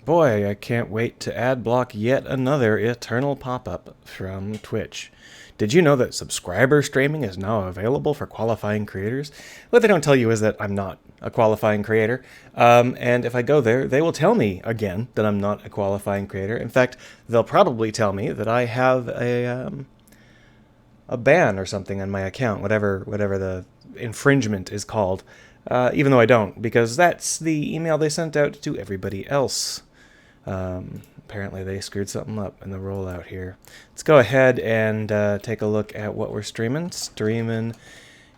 Boy, I can't wait to ad block yet another eternal pop-up from Twitch. Did you know that subscriber streaming is now available for qualifying creators? What they don't tell you is that I'm not a qualifying creator. And if I go there, they will tell me again that I'm not a qualifying creator. In fact, they'll probably tell me that I have a ban or something on my account, whatever the infringement is called. Even though I don't, because that's the email they sent out to everybody else. Apparently they screwed something up in the rollout here. Let's go ahead and take a look at what we're streaming. Streaming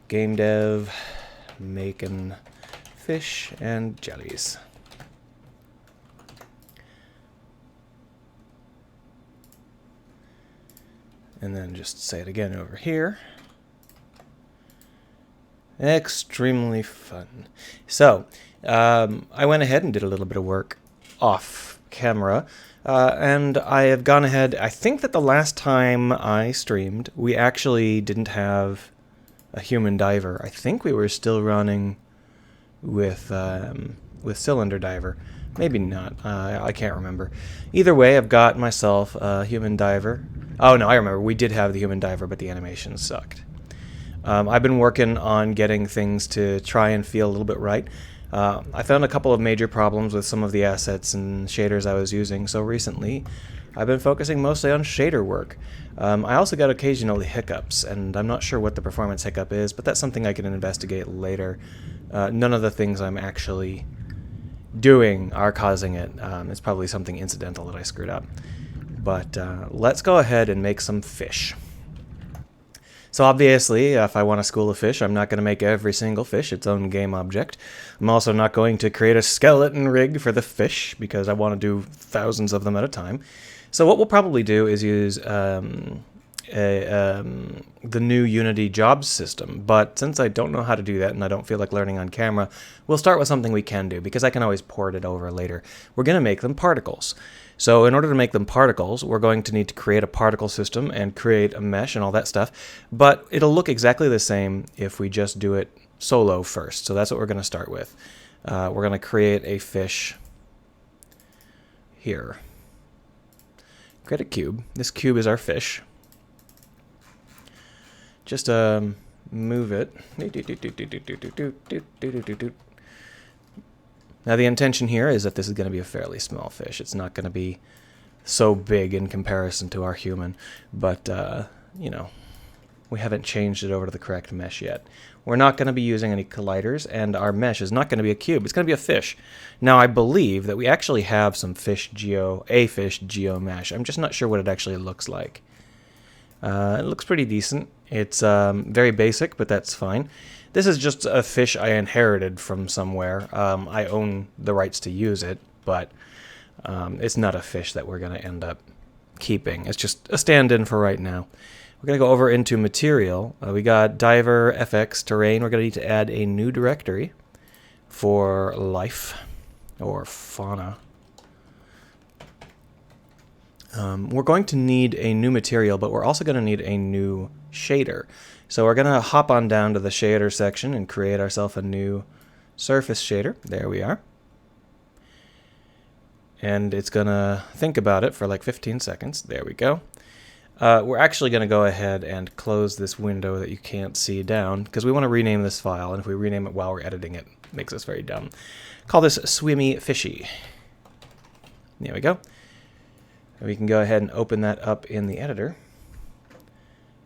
game dev, making fish and jellies. And then just say it again over here. Extremely fun. So, I went ahead and did a little bit of work off camera, and I have gone ahead. I think that the last time I streamed, we actually didn't have a human diver. I think we were still running with Cylinder Diver. Maybe not. I can't remember. Either way, I've got myself a human diver. Oh no, I remember. We did have the human diver, but the animation sucked. I've been working on getting things to try and feel a little bit right. I found a couple of major problems with some of the assets and shaders I was using, so recently I've been focusing mostly on shader work. I also got occasionally hiccups, and I'm not sure what the performance hiccup is, but that's something I can investigate later. None of the things I'm actually doing are causing it. It's probably something incidental that I screwed up. But let's go ahead and make some fish. So obviously, if I want a school of fish, I'm not going to make every single fish its own game object. I'm also not going to create a skeleton rig for the fish, because I want to do thousands of them at a time. So what we'll probably do is use the new Unity jobs system. But since I don't know how to do that and I don't feel like learning on camera, we'll start with something we can do, because I can always port it over later. We're going to make them particles. So in order to make them particles, we're going to need to create a particle system and create a mesh and all that stuff. But it'll look exactly the same if we just do it solo first. So that's what we're going to start with. We're going to create a fish here. Create a cube. This cube is our fish. Just move it. Now the intention here is that this is going to be a fairly small fish. It's not going to be so big in comparison to our human, but you know, we haven't changed it over to the correct mesh yet. We're not going to be using any colliders, and our mesh is not going to be a cube. It's going to be a fish. Now I believe that we actually have some fish geo mesh. I'm just not sure what it actually looks like. It looks pretty decent. It's very basic, but that's fine. This is just a fish I inherited from somewhere. I own the rights to use it, but it's not a fish that we're going to end up keeping. It's just a stand-in for right now. We're going to go over into material. We got diver, FX, terrain. We're going to need to add a new directory for life or fauna. We're going to need a new material, but we're also going to need a new shader. So we're going to hop on down to the shader section and create ourselves a new surface shader. There we are. And it's going to think about it for like 15 seconds. There we go. We're actually going to go ahead and close this window that you can't see down, because we want to rename this file, and if we rename it while we're editing it, it makes us very dumb. Call this Swimmy Fishy. There we go. We can go ahead and open that up in the editor.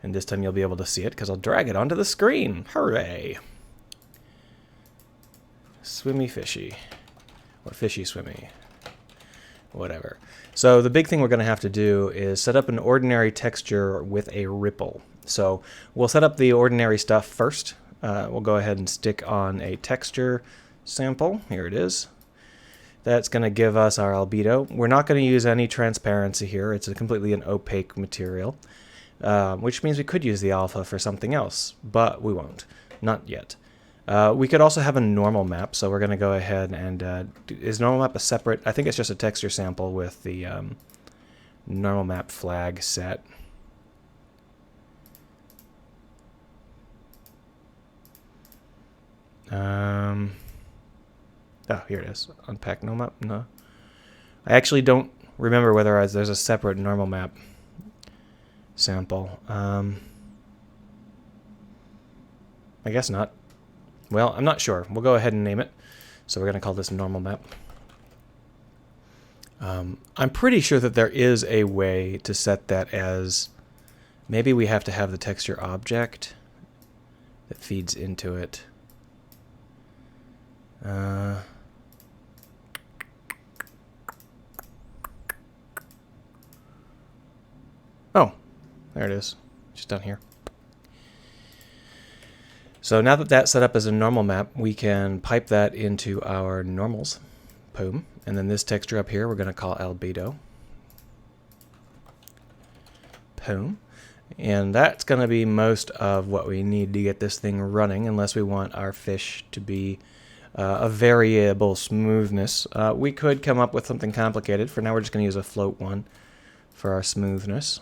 And this time you'll be able to see it because I'll drag it onto the screen. Hooray! Swimmy Fishy. Or Fishy Swimmy. Whatever. So the big thing we're going to have to do is set up an ordinary texture with a ripple. So we'll set up the ordinary stuff first. We'll go ahead and stick on a texture sample. Here it is. That's going to give us our albedo. We're not going to use any transparency here. It's completely an opaque material, which means we could use the alpha for something else, but we won't. Not yet. We could also have a normal map, so we're going to go ahead and... is normal map a separate... I think it's just a texture sample with the normal map flag set. Oh, here it is. Unpack no map. No. I actually don't remember whether there's a separate normal map sample. I guess not. Well, I'm not sure. We'll go ahead and name it. So we're going to call this normal map. I'm pretty sure that there is a way to set that as... Maybe we have to have the texture object that feeds into it. Oh, there it is. Just down here. So now that that's set up as a normal map, we can pipe that into our normals. Boom. And then this texture up here, we're going to call albedo. Boom. And that's going to be most of what we need to get this thing running, unless we want our fish to be a variable smoothness. We could come up with something complicated. For now, we're just going to use a float one for our smoothness.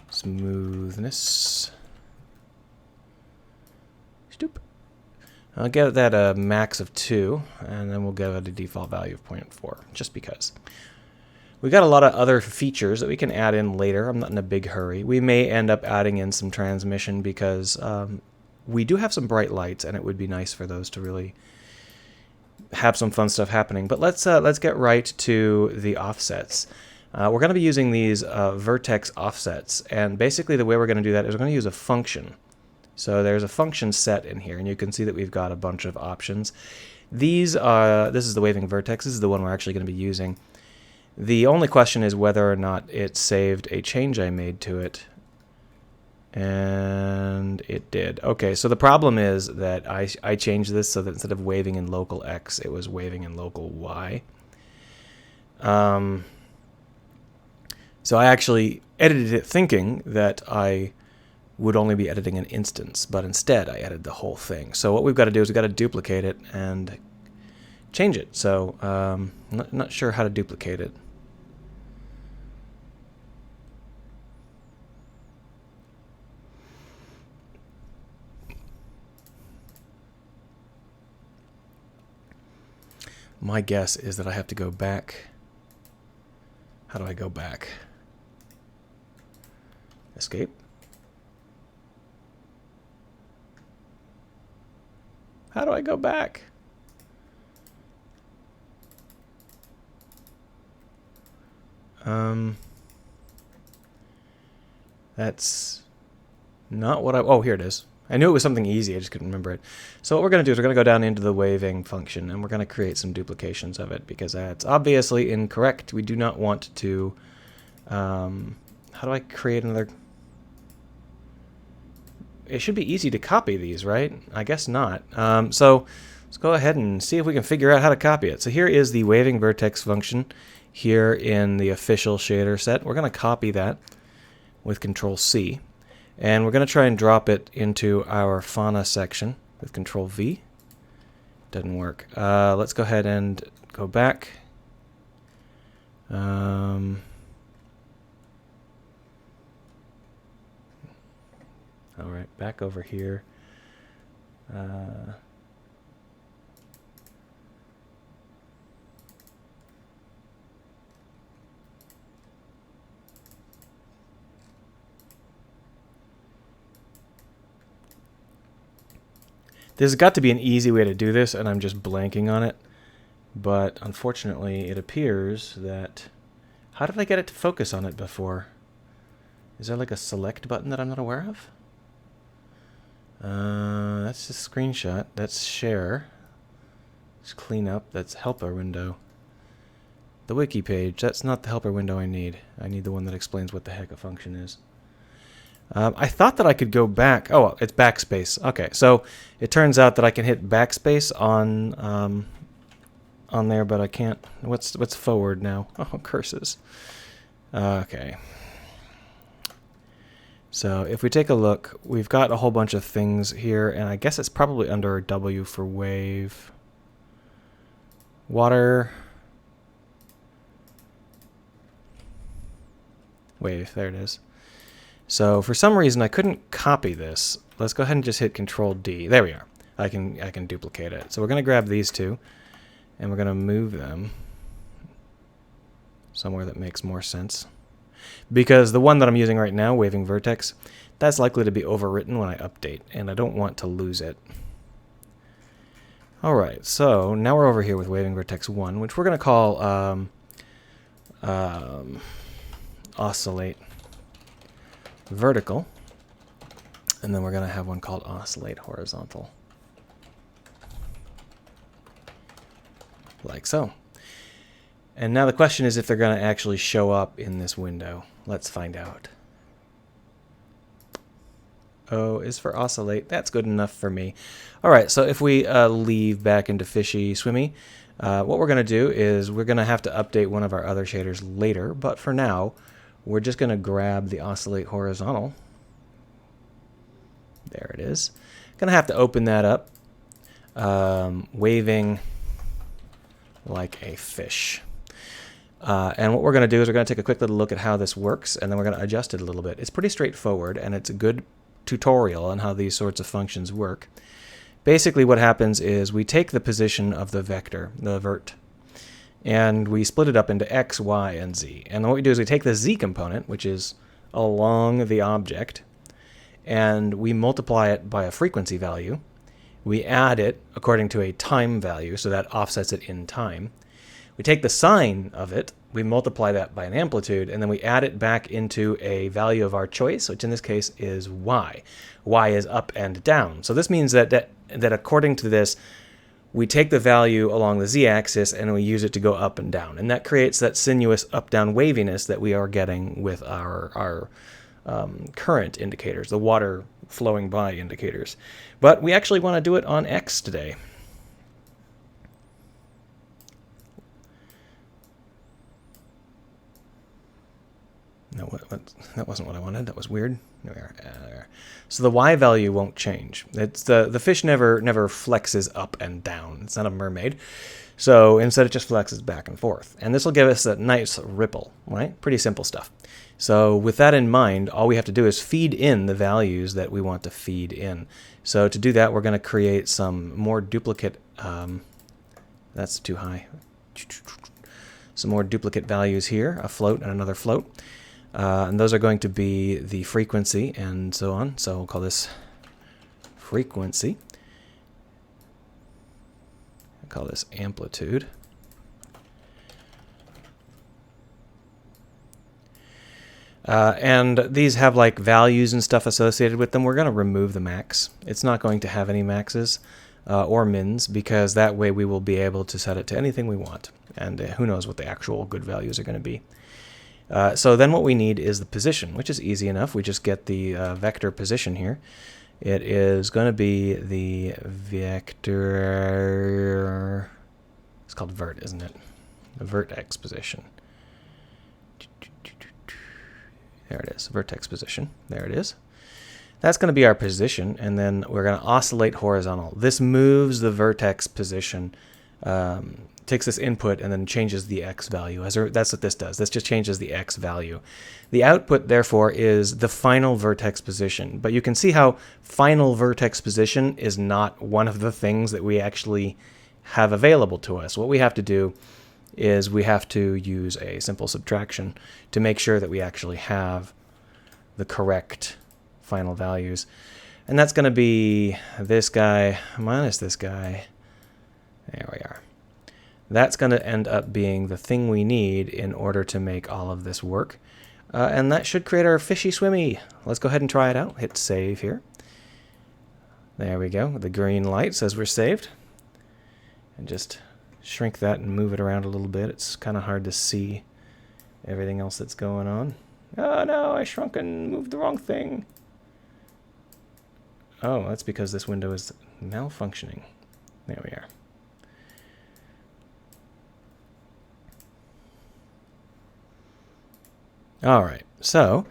Smoothness. Stoop. I'll give that a max of 2, and then we'll give it a default value of 0.4, just because. We've got a lot of other features that we can add in later. I'm not in a big hurry. We may end up adding in some transmission because we do have some bright lights, and it would be nice for those to really have some fun stuff happening. But let's get right to the offsets. We're going to be using these vertex offsets, and basically the way we're going to do that is we're going to use a function. So there's a function set in here, and you can see that we've got a bunch of options. This is the waving vertex. This is the one we're actually going to be using. The only question is whether or not it saved a change I made to it. And it did. Okay, so the problem is that I changed this so that instead of waving in local X, it was waving in local Y. So I actually edited it thinking that I would only be editing an instance, but instead I edited the whole thing. So what we've got to do is we've got to duplicate it and change it. So not sure how to duplicate it. My guess is that I have to go back. How do I go back? Escape. How do I go back? That's not what oh, here it is. I knew it was something easy, I just couldn't remember it. So what we're going to do is we're going to go down into the waving function, and we're going to create some duplications of it, because that's obviously incorrect. We do not want to... how do I create another... It should be easy to copy these, right? I guess not. So let's go ahead and see if we can figure out how to copy it. So here is the waving vertex function here in the official shader set. We're going to copy that with Control-C. And we're going to try and drop it into our fauna section with Control-V. Doesn't work. Let's go ahead and go back. All right, back over here. There's got to be an easy way to do this, and I'm just blanking on it. But unfortunately, it appears that... How did I get it to focus on it before? Is there like a select button that I'm not aware of? That's a screenshot. That's share. That's clean up. That's helper window. The wiki page. That's not the helper window I need. I need the one that explains what the heck a function is. I thought that I could go back. Oh, it's backspace. Okay, so it turns out that I can hit backspace on there, but I can't. What's forward now? Oh, curses. Okay. So if we take a look, we've got a whole bunch of things here, and I guess it's probably under W for wave. Water. Wave, there it is. So for some reason I couldn't copy this. Let's go ahead and just hit Control-D. There we are. I can duplicate it. So we're going to grab these two, and we're going to move them somewhere that makes more sense. Because the one that I'm using right now, Waving Vertex, that's likely to be overwritten when I update, and I don't want to lose it. Alright, so now we're over here with Waving Vertex 1, which we're going to call Oscillate Vertical. And then we're going to have one called Oscillate Horizontal. Like so. And now the question is if they're going to actually show up in this window. Let's find out. O is for oscillate. That's good enough for me. All right, so if we leave back into Fishy Swimmy, what we're going to do is we're going to have to update one of our other shaders later. But for now, we're just going to grab the Oscillate Horizontal. There it is. Going to have to open that up. Waving like a fish. And what we're going to do is we're going to take a quick little look at how this works, and then we're going to adjust it a little bit. It's pretty straightforward, and it's a good tutorial on how these sorts of functions work. Basically what happens is we take the position of the vector, the vert, and we split it up into x, y, and z. And what we do is we take the z component, which is along the object, and we multiply it by a frequency value. We add it according to a time value, so that offsets it in time. We take the sine of it, we multiply that by an amplitude, and then we add it back into a value of our choice, which in this case is y. Y is up and down. So this means that according to this, we take the value along the z-axis and we use it to go up and down. And that creates that sinuous up-down waviness that we are getting with our current indicators, the water flowing by indicators. But we actually want to do it on X today. No, that wasn't what I wanted. That was weird. There we are. So the Y value won't change. It's the fish never flexes up and down. It's not a mermaid. So instead it just flexes back and forth. And this will give us a nice ripple, right? Pretty simple stuff. So with that in mind, all we have to do is feed in the values that we want to feed in. So to do that, we're going to create some more duplicate, that's too high. Some more duplicate values here, a float and another float. And those are going to be the frequency and so on. So we'll call this frequency. I'll call this amplitude. And these have like values and stuff associated with them. We're going to remove the max. It's not going to have any maxes or mins, because that way we will be able to set it to anything we want. And who knows what the actual good values are going to be. So then what we need is the position, which is easy enough. We just get the vector position here. It is going to be the vector, it's called vert, isn't it? The vertex position. There it is, vertex position. There it is. That's going to be our position, and then we're going to oscillate horizontal. This moves the vertex position, takes this input and then changes the x value. That's what this does. This just changes the x value. The output, therefore, is the final vertex position. But you can see how final vertex position is not one of the things that we actually have available to us. What we have to do is we have to use a simple subtraction to make sure that we actually have the correct final values. And that's going to be this guy minus this guy. There we are. That's going to end up being the thing we need in order to make all of this work. And that should create our Fishy Swimmy. Let's go ahead and try it out. Hit save here. There we go. The green light says we're saved. And just shrink that and move it around a little bit. It's kind of hard to see everything else that's going on. Oh no, I shrunk and moved the wrong thing. Oh, that's because this window is malfunctioning. There we are. All right, so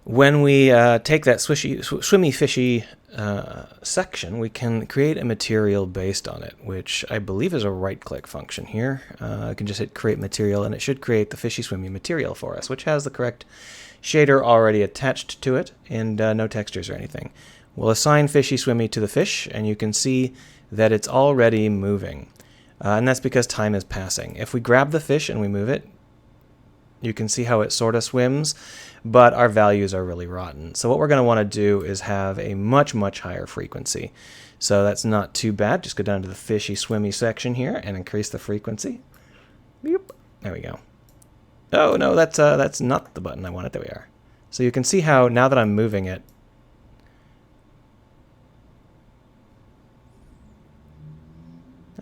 when we take that swimmy fishy section, we can create a material based on it, which I believe is a right-click function here. I can just hit create material, and it should create the fishy swimmy material for us, which has the correct shader already attached to it, and no textures or anything. we'll assign fishy swimmy to the fish, and you can see that it's already moving. And that's because time is passing. If we grab the fish and we move it, you can see how it sort of swims, but our values are really rotten. So what we're going to want to do is have a much, much higher frequency. So that's not too bad. Just go down to the fishy swimmy section here and increase the frequency. Boop. There we go. Oh, no, that's not the button I wanted. There we are. So you can see how now that I'm moving it,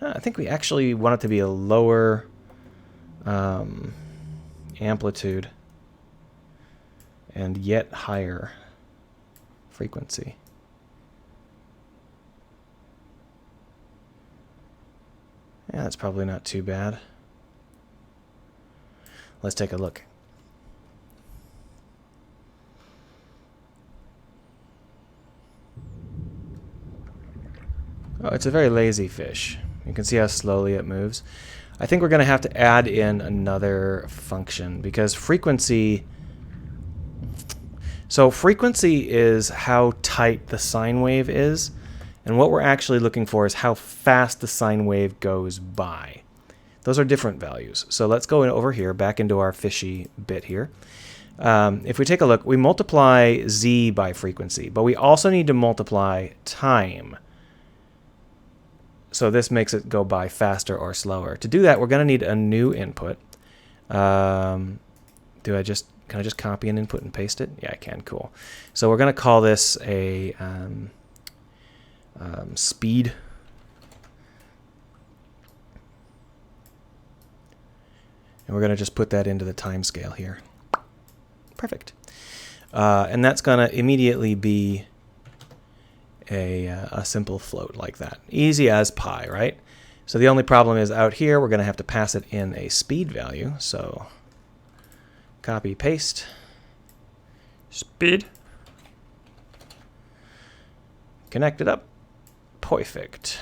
I think we actually want it to be a lower amplitude and yet higher frequency. Yeah, that's probably not too bad. Let's take a look. Oh, it's a very lazy fish. You can see how slowly it moves. I think we're going to have to add in another function because frequency... So frequency is how tight the sine wave is, and what we're actually looking for is how fast the sine wave goes by. Those are different values. So let's go over here, back into our fishy bit here. If we take a look, we multiply z by frequency, but we also need to multiply time. So this makes it go by faster or slower. To do that, we're going to need a new input. Can I just copy an input and paste it? Yeah, I can. Cool. So we're going to call this a speed. And we're going to just put that into the time scale here. Perfect. And that's going to immediately be a simple float like that. Easy as pie, right? So the only problem is out here, we're going to have to pass it in a speed value. So copy, paste, speed, connect it up, perfect.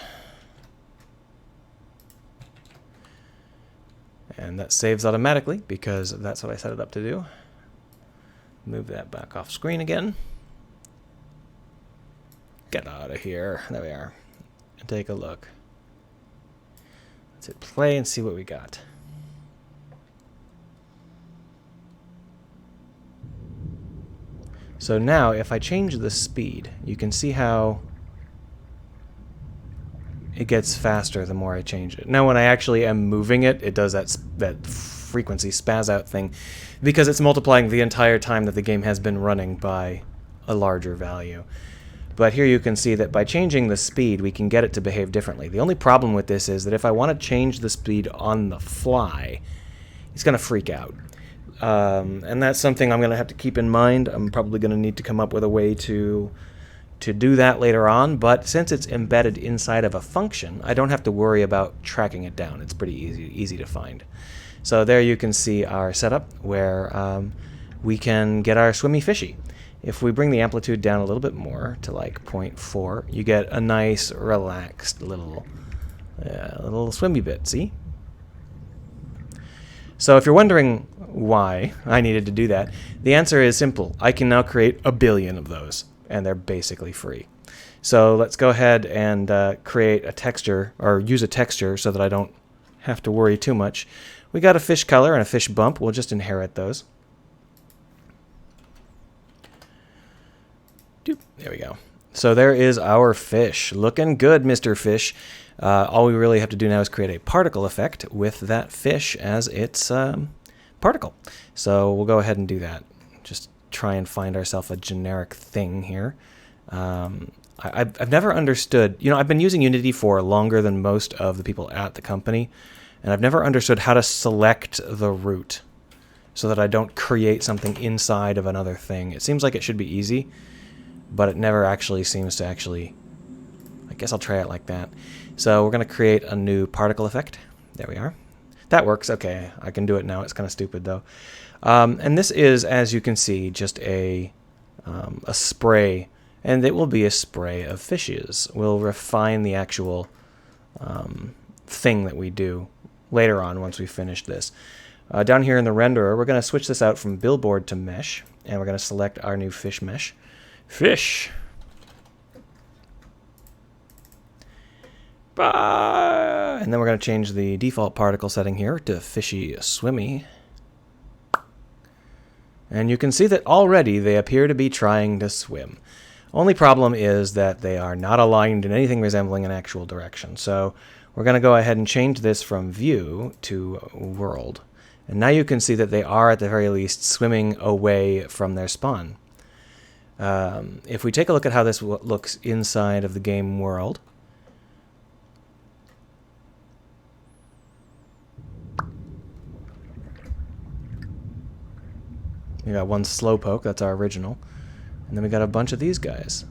And that saves automatically because that's what I set it up to do. Move that back off screen again. Get out of here. There we are. And take a look. Let's hit play and see what we got. So now if I change the speed, you can see how it gets faster the more I change it. Now when I actually am moving it, it does that frequency spaz out thing because it's multiplying the entire time that the game has been running by a larger value. But here you can see that by changing the speed, we can get it to behave differently. The only problem with this is that if I want to change the speed on the fly, it's going to freak out. And that's something I'm going to have to keep in mind. I'm probably going to need to come up with a way to do that later on. But since it's embedded inside of a function, I don't have to worry about tracking it down. It's pretty easy to find. So there you can see our setup where we can get our swimmy fishy. If we bring the amplitude down a little bit more to like 0.4, you get a nice, relaxed little swimmy bit, see? So if you're wondering why I needed to do that, the answer is simple. I can now create 1 billion of those, and they're basically free. So let's go ahead and create a texture, or use a texture so that I don't have to worry too much. We got a fish color and a fish bump. We'll just inherit those. There we go. So there is our fish. Looking good, Mr. Fish. All we really have to do now is create a particle effect with that fish as its particle. So we'll go ahead and do that. Just try and find ourselves a generic thing here. I've never understood, I've been using Unity for longer than most of the people at the company, and I've never understood how to select the root so that I don't create something inside of another thing. It seems like it should be easy, but it never actually seems to I guess I'll try it like that. So we're going to create a new particle effect. There we are. That works. Okay, I can do it now. It's kind of stupid though. And this is, as you can see, just a spray, and it will be a spray of fishes. We'll refine the actual thing that we do later on once we finish this. Down here in the renderer, we're going to switch this out from billboard to mesh, and we're going to select our new fish mesh. Fish! And then we're going to change the default particle setting here to fishy swimmy. And you can see that already they appear to be trying to swim. Only problem is that they are not aligned in anything resembling an actual direction. So we're going to go ahead and change this from view to world. And now you can see that they are at the very least swimming away from their spawn. If we take a look at how this looks inside of the game world, we got one Slowpoke, that's our original, and then we got a bunch of these guys.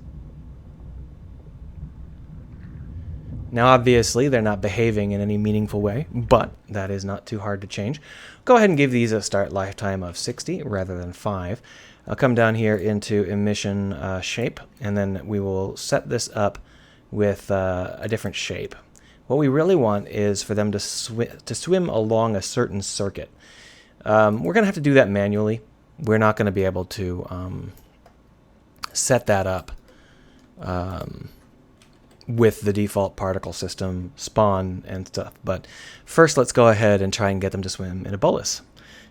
Now obviously they're not behaving in any meaningful way, but that is not too hard to change. Go ahead and give these a start lifetime of 60 rather than 5. I'll come down here into emission shape, and then we will set this up with a different shape. What we really want is for them to swim along a certain circuit. We're going to have to do that manually. We're not going to be able to set that up with the default particle system spawn and stuff. But first let's go ahead and try and get them to swim in a bolus.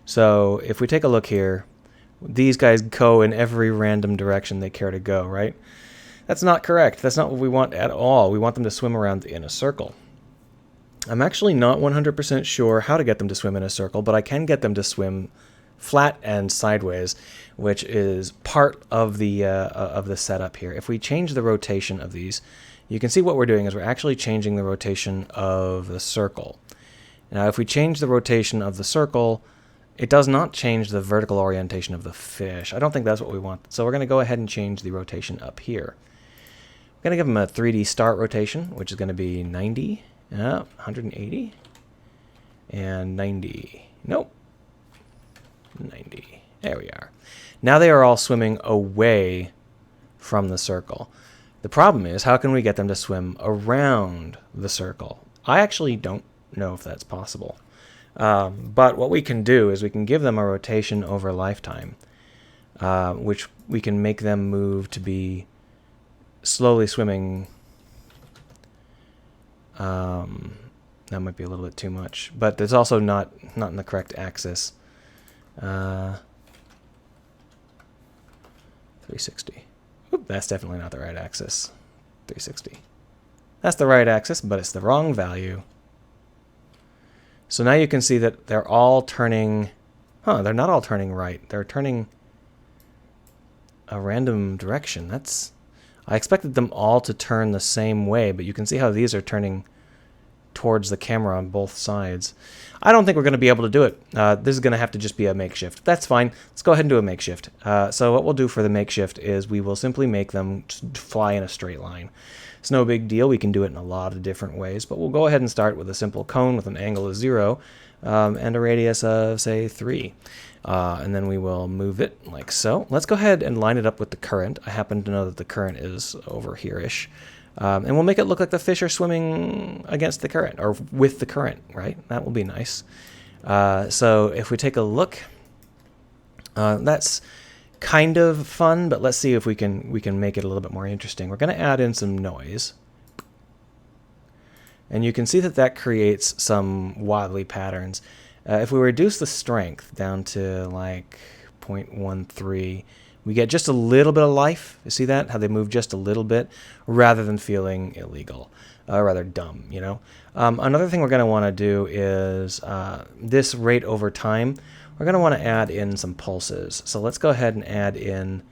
So if we take a look here, these guys go in every random direction they care to go, right? That's not correct. That's not what we want at all. We want them to swim around in a circle. I'm actually not 100% sure how to get them to swim in a circle, but I can get them to swim flat and sideways, which is part of the setup here. If we change the rotation of these, you can see what we're doing is we're actually changing the rotation of the circle. Now, if we change the rotation of the circle, it does not change the vertical orientation of the fish. I don't think that's what we want. So we're going to go ahead and change the rotation up here. We're going to give them a 3D start rotation, which is going to be 90, 180, and 90. Nope. 90. There we are. Now they are all swimming away from the circle. The problem is, how can we get them to swim around the circle? I actually don't know if that's possible. But what we can do is we can give them a rotation over lifetime, which we can make them move to be slowly swimming. That might be a little bit too much, but it's also not in the correct axis. 360. Oop, that's definitely not the right axis. 360. That's the right axis, but it's the wrong value. So now you can see that they're all turning... they're not all turning right. They're turning a random direction. I expected them all to turn the same way, but you can see how these are turning towards the camera on both sides. I don't think we're going to be able to do it. This is going to have to just be a makeshift. That's fine. Let's go ahead and do a makeshift. So what we'll do for the makeshift is we will simply make them fly in a straight line. It's no big deal. We can do it in a lot of different ways, but we'll go ahead and start with a simple cone with an angle of 0 and a radius of, say, 3. And then we will move it like so. Let's go ahead and line it up with the current. I happen to know that the current is over here-ish. And we'll make it look like the fish are swimming against the current, or with the current, right? That will be nice. So if we take a look, that's kind of fun, but let's see if we can make it a little bit more interesting. We're going to add in some noise. And you can see that creates some wobbly patterns. If we reduce the strength down to like 0.13, we get just a little bit of life. You see that? How they move just a little bit rather than feeling illegal, rather dumb, you know? Another thing we're going to want to do is this rate over time, we're going to want to add in some pulses. So let's go ahead and add in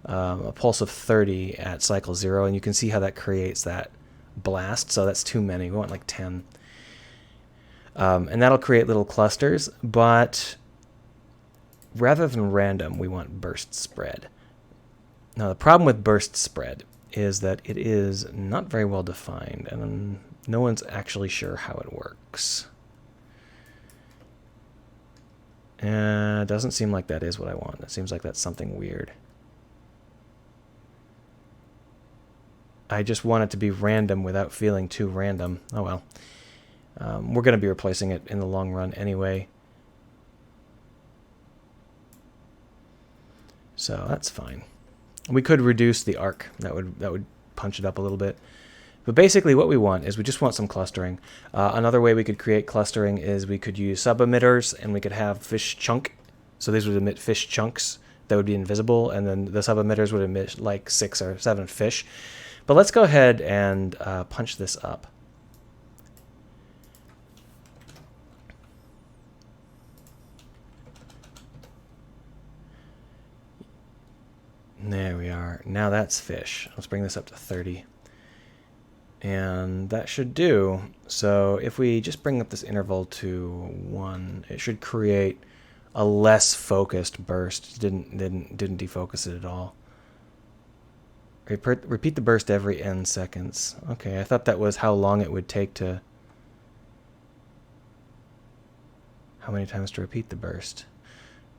a pulse of 30 at cycle 0, and you can see how that creates that blast. So that's too many. We want like 10. And that'll create little clusters, but rather than random, we want burst spread. Now, the problem with burst spread is that it is not very well defined, and no one's actually sure how it works. It doesn't seem like that is what I want. It seems like that's something weird. I just want it to be random without feeling too random. Oh well. We're going to be replacing it in the long run anyway. So that's fine. We could reduce the arc. That would punch it up a little bit. But basically what we want is we just want some clustering. Another way we could create clustering is we could use sub-emitters, and we could have fish chunk. So these would emit fish chunks that would be invisible, and then the sub-emitters would emit like 6 or 7 fish. But let's go ahead and punch this up. There we are. Now that's fish. Let's bring this up to 30. And that should do. So if we just bring up this interval to 1, it should create a less focused burst. Didn't defocus it at all. Repeat the burst every n seconds. Okay, I thought that was how long it would take to... How many times to repeat the burst.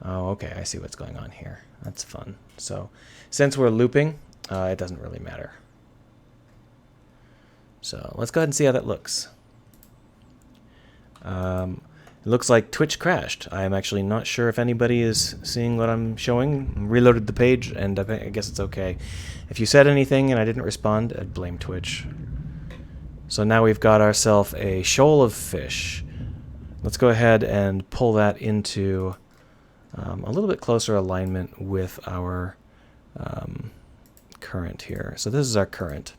Oh, okay, I see what's going on here. That's fun. So, since we're looping, it doesn't really matter. So, let's go ahead and see how that looks. It looks like Twitch crashed. I'm actually not sure if anybody is seeing what I'm showing. Reloaded the page, and I guess it's okay. If you said anything and I didn't respond, I'd blame Twitch. So now we've got ourselves a shoal of fish. Let's go ahead and pull that into a little bit closer alignment with our current here. So this is our current.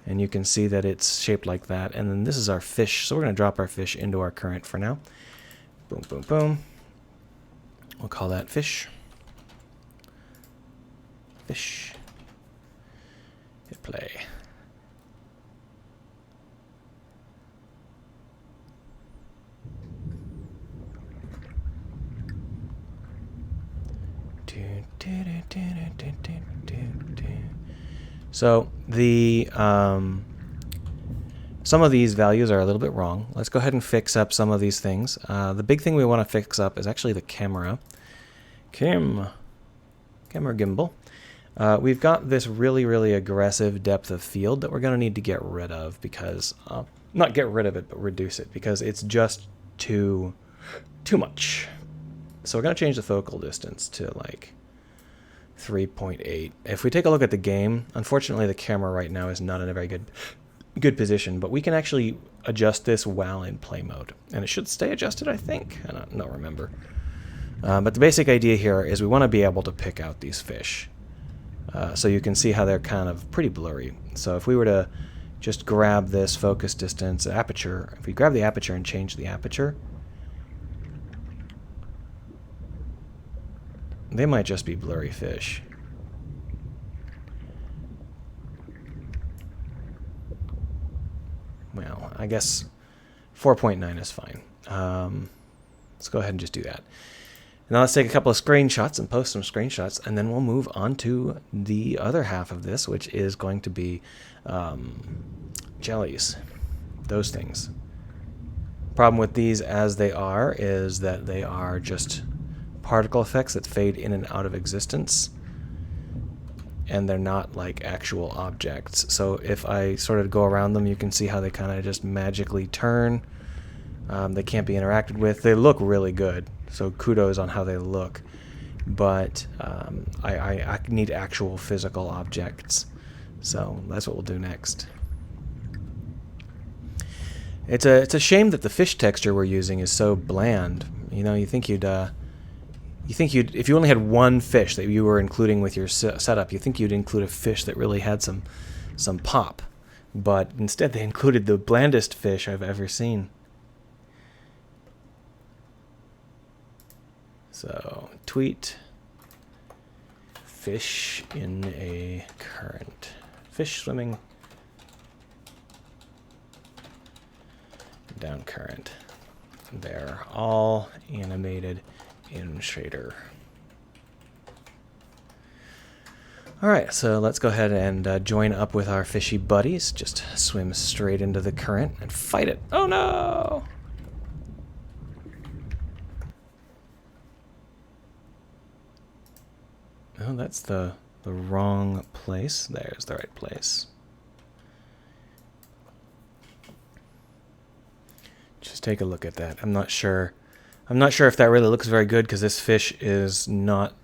And you can see that it's shaped like that. And then this is our fish. So we're going to drop our fish into our current for now. Boom, boom, boom. We'll call that fish. Fish. Hit play. So the some of these values are a little bit wrong. Let's go ahead and fix up some of these things. The big thing we want to fix up is actually the camera. Camera gimbal. We've got this really aggressive depth of field that we're going to need to get rid of because not get rid of it, but reduce it because it's just too much. So we're going to change the focal distance to like 3.8. If we take a look at the game, unfortunately the camera right now is not in a very good position, but we can actually adjust this while in play mode. And it should stay adjusted, I think. I don't remember. But the basic idea here is we want to be able to pick out these fish. So you can see how they're kind of pretty blurry. So if we were to just grab this focus distance aperture, if we grab the aperture and change the aperture, they might just be blurry fish. Well, I guess 4.9 is fine. Let's go ahead and just do that. Now let's take a couple of screenshots and post some screenshots, and then we'll move on to the other half of this, which is going to be jellies. Those things. Problem with these as they are is that they are just particle effects that fade in and out of existence, and they're not like actual objects. So if I sort of go around them, you can see how they kind of just magically turn. They can't be interacted with. They look really good, so kudos on how they look, but I need actual physical objects, so that's what we'll do next. It's a shame that the fish texture we're using is so bland. You know, you think you'd if you only had one fish that you were including with your setup, you think you'd include a fish that really had some pop, but instead they included the blandest fish I've ever seen. So tweet fish in a current. Fish swimming down current. They're all animated in shader. Alright, so let's go ahead and join up with our fishy buddies. Just swim straight into the current and fight it. Oh no! Oh, that's the wrong place. There's the right place. Just take a look at that. I'm not sure if that really looks very good because this fish is not.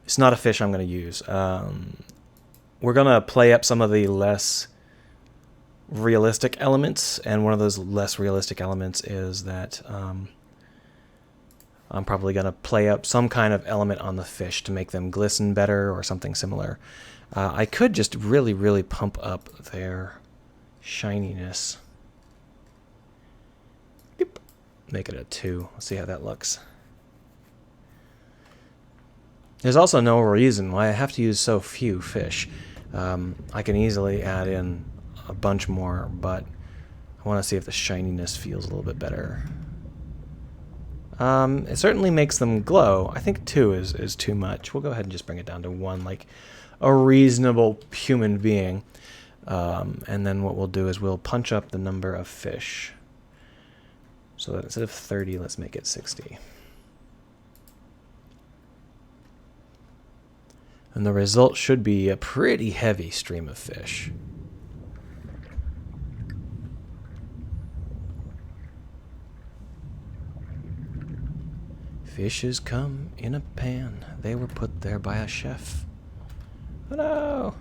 It's not a fish I'm going to use. We're going to play up some of the less realistic elements, and one of those less realistic elements is that I'm probably going to play up some kind of element on the fish to make them glisten better or something similar. I could just really, really pump up their shininess. Boop. Make it a 2. Let's see how that looks. There's also no reason why I have to use so few fish. I can easily add in a bunch more, but I want to see if the shininess feels a little bit better. It certainly makes them glow. I think 2 is too much. We'll go ahead and just bring it down to 1, like a reasonable human being. And then what we'll do is we'll punch up the number of fish. So that instead of 30, let's make it 60. And the result should be a pretty heavy stream of fish. Fishes come in a pan. They were put there by a chef. Oh no!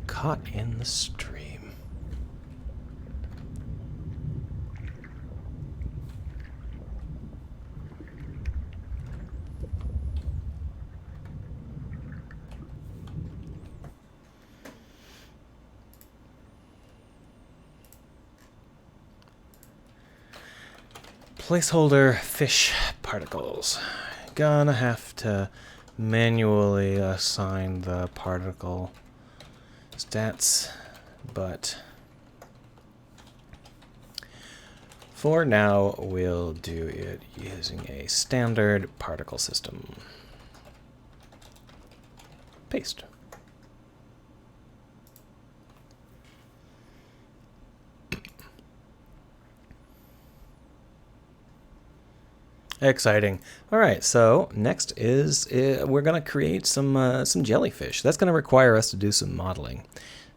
Caught in the stream. Placeholder fish particles. Gonna have to manually assign the particle stats, but for now we'll do it using a standard particle system. Paste. Exciting. All right, so next is we're going to create some jellyfish. That's going to require us to do some modeling.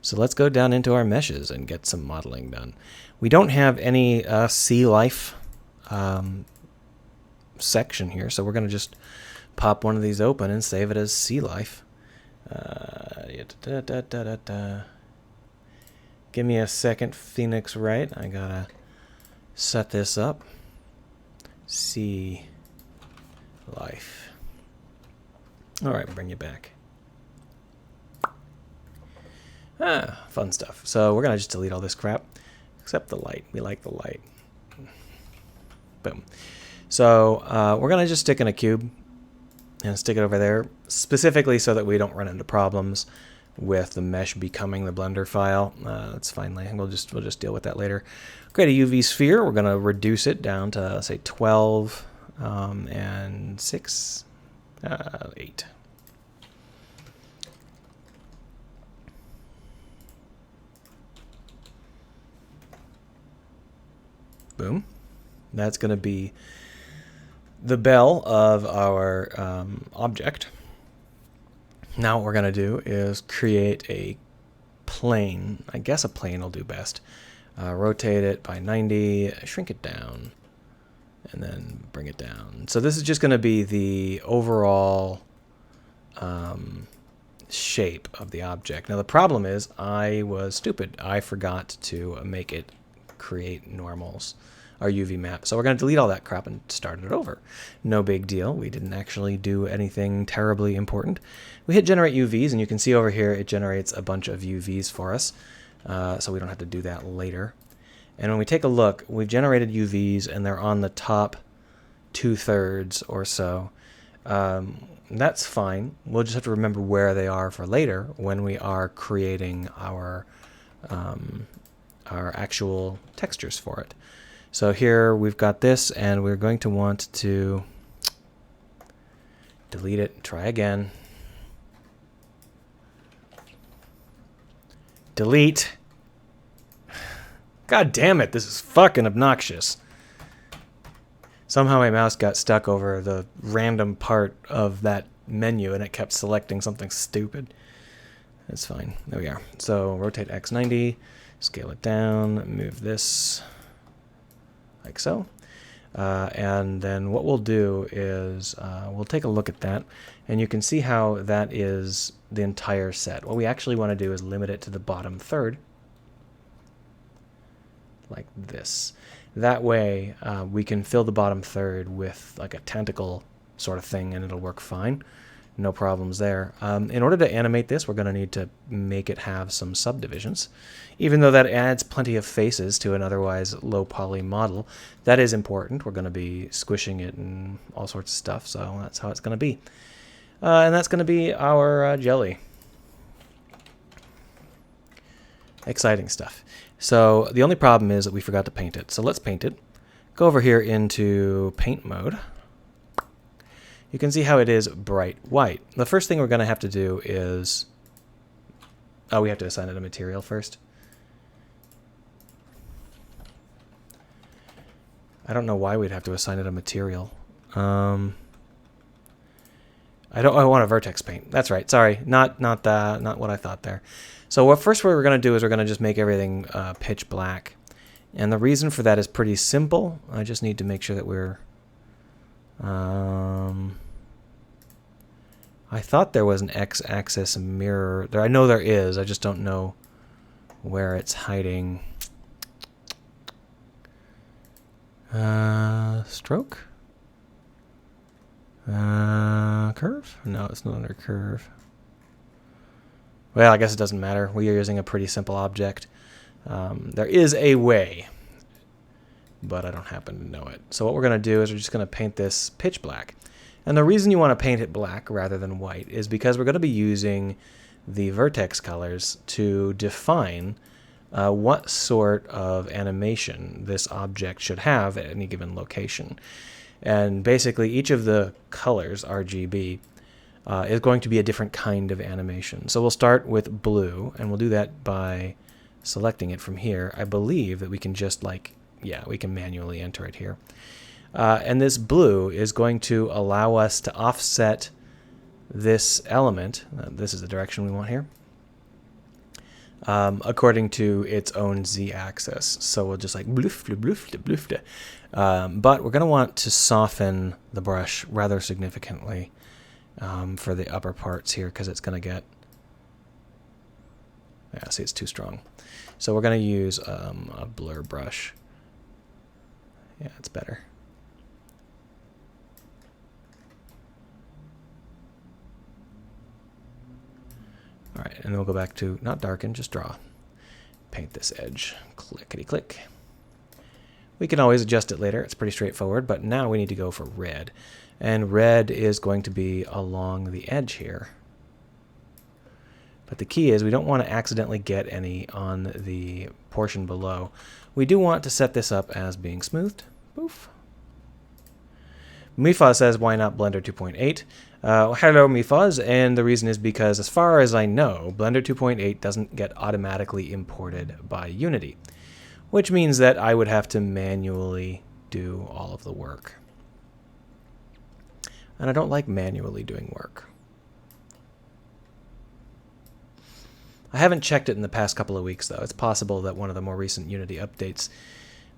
So let's go down into our meshes and get some modeling done. We don't have any sea life section here, so we're going to just pop one of these open and save it as sea life. Give me a second, Phoenix Wright. I got to set this up. Sea life. All right, bring you back. Fun stuff. So we're going to just delete all this crap, except the light. We like the light. Boom. So we're going to just stick in a cube and stick it over there, specifically so that we don't run into problems with the mesh becoming the Blender file. That's fine. We'll just deal with that later. Create a UV sphere. We're going to reduce it down to, say, 12 and 6, 8. Boom. That's going to be the bell of our object. Now what we're going to do is create a plane. I guess a plane will do best. Rotate it by 90, shrink it down, and then bring it down. So this is just going to be the overall shape of the object. Now the problem is I was stupid. I forgot to make it create normals, our UV map. So we're going to delete all that crap and start it over. No big deal. We didn't actually do anything terribly important. We hit generate UVs, and you can see over here it generates a bunch of UVs for us. So we don't have to do that later. And when we take a look, we've generated UVs, and they're on the top 2/3 or so. That's fine. We'll just have to remember where they are for later when we are creating our actual textures for it. So here we've got this, and we're going to want to delete it, try again. Delete. God damn it, this is fucking obnoxious. Somehow my mouse got stuck over the random part of that menu and it kept selecting something stupid. That's fine. There we are. So rotate X 90, scale it down, move this like so. And then what we'll do is we'll take a look at that, and you can see how that is the entire set. What we actually want to do is limit it to the bottom third. like this. That way we can fill the bottom third with like a tentacle sort of thing, and it'll work fine. No problems there. In order to animate this, we're going to need to make it have some subdivisions. Even though that adds plenty of faces to an otherwise low poly model, that is important. We're going to be squishing it and all sorts of stuff, so that's how it's going to be. And that's going to be our jelly. Exciting stuff. So the only problem is that we forgot to paint it. So let's paint it. Go over here into paint mode. You can see how it is bright white. The first thing we're going to have to do is... Oh, we have to assign it a material first. I don't know why we'd have to assign it a material. I want a vertex paint. That's right. Sorry, not what I thought there. So what we're going to do is we're going to just make everything pitch black. And the reason for that is pretty simple. I just need to make sure that we're... I thought there was an x-axis mirror. I know there is. I just don't know where it's hiding. Stroke? Curve? No, it's not under curve. Well, I guess it doesn't matter. We are using a pretty simple object. There is a way, but I don't happen to know it. So what we're going to do is we're just going to paint this pitch black. And the reason you want to paint it black rather than white is because we're going to be using the vertex colors to define what sort of animation this object should have at any given location. And basically each of the colors, RGB, is going to be a different kind of animation. So we'll start with blue, and we'll do that by selecting it from here. I believe that we can just we can manually enter it here. And this blue is going to allow us to offset this element. This is the direction we want here. According to its own z-axis. So we'll just like bloofda, bloofda, bloofda. But we're going to want to soften the brush rather significantly for the upper parts here, because it's going to get... Yeah, see, it's too strong. So we're going to use a blur brush. Yeah, it's better. All right, and then we'll go back to, not darken, just draw. Paint this edge, clickety-click. We can always adjust it later, it's pretty straightforward, but now we need to go for red. And red is going to be along the edge here. But the key is we don't want to accidentally get any on the portion below. We do want to set this up as being smoothed. Poof. Mifaz says, why not Blender 2.8? Hello, Mifaz, and the reason is because, as far as I know, Blender 2.8 doesn't get automatically imported by Unity, which means that I would have to manually do all of the work. And I don't like manually doing work. I haven't checked it in the past couple of weeks, though. It's possible that one of the more recent Unity updates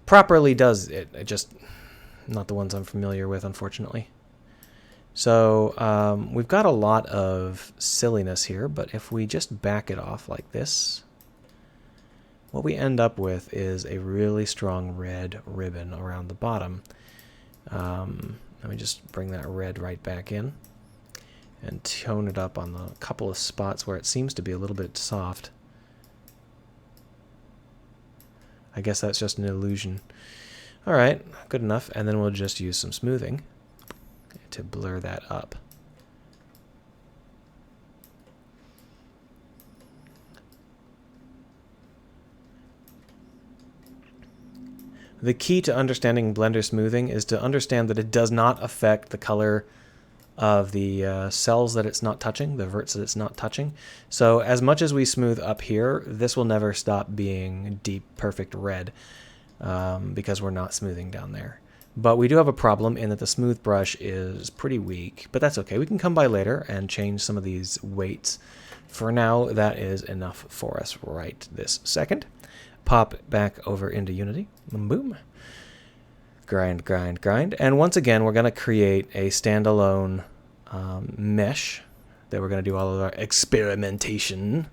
properly does it. It just... not the ones I'm familiar with, unfortunately. So we've got a lot of silliness here, but if we just back it off like this, what we end up with is a really strong red ribbon around the bottom. Let me just bring that red right back in and tone it up on the couple of spots where it seems to be a little bit soft. I guess that's just an illusion. All right, good enough. And then we'll just use some smoothing to blur that up. The key to understanding Blender smoothing is to understand that it does not affect the color of the cells that it's not touching, the verts that it's not touching. So as much as we smooth up here, this will never stop being deep, perfect red. Because we're not smoothing down there. But we do have a problem in that the smooth brush is pretty weak, but that's okay. We can come by later and change some of these weights. For now, that is enough for us right this second. Pop back over into Unity. Boom. Grind, grind, grind. And once again, we're going to create a standalone mesh that we're going to do all of our experimentation.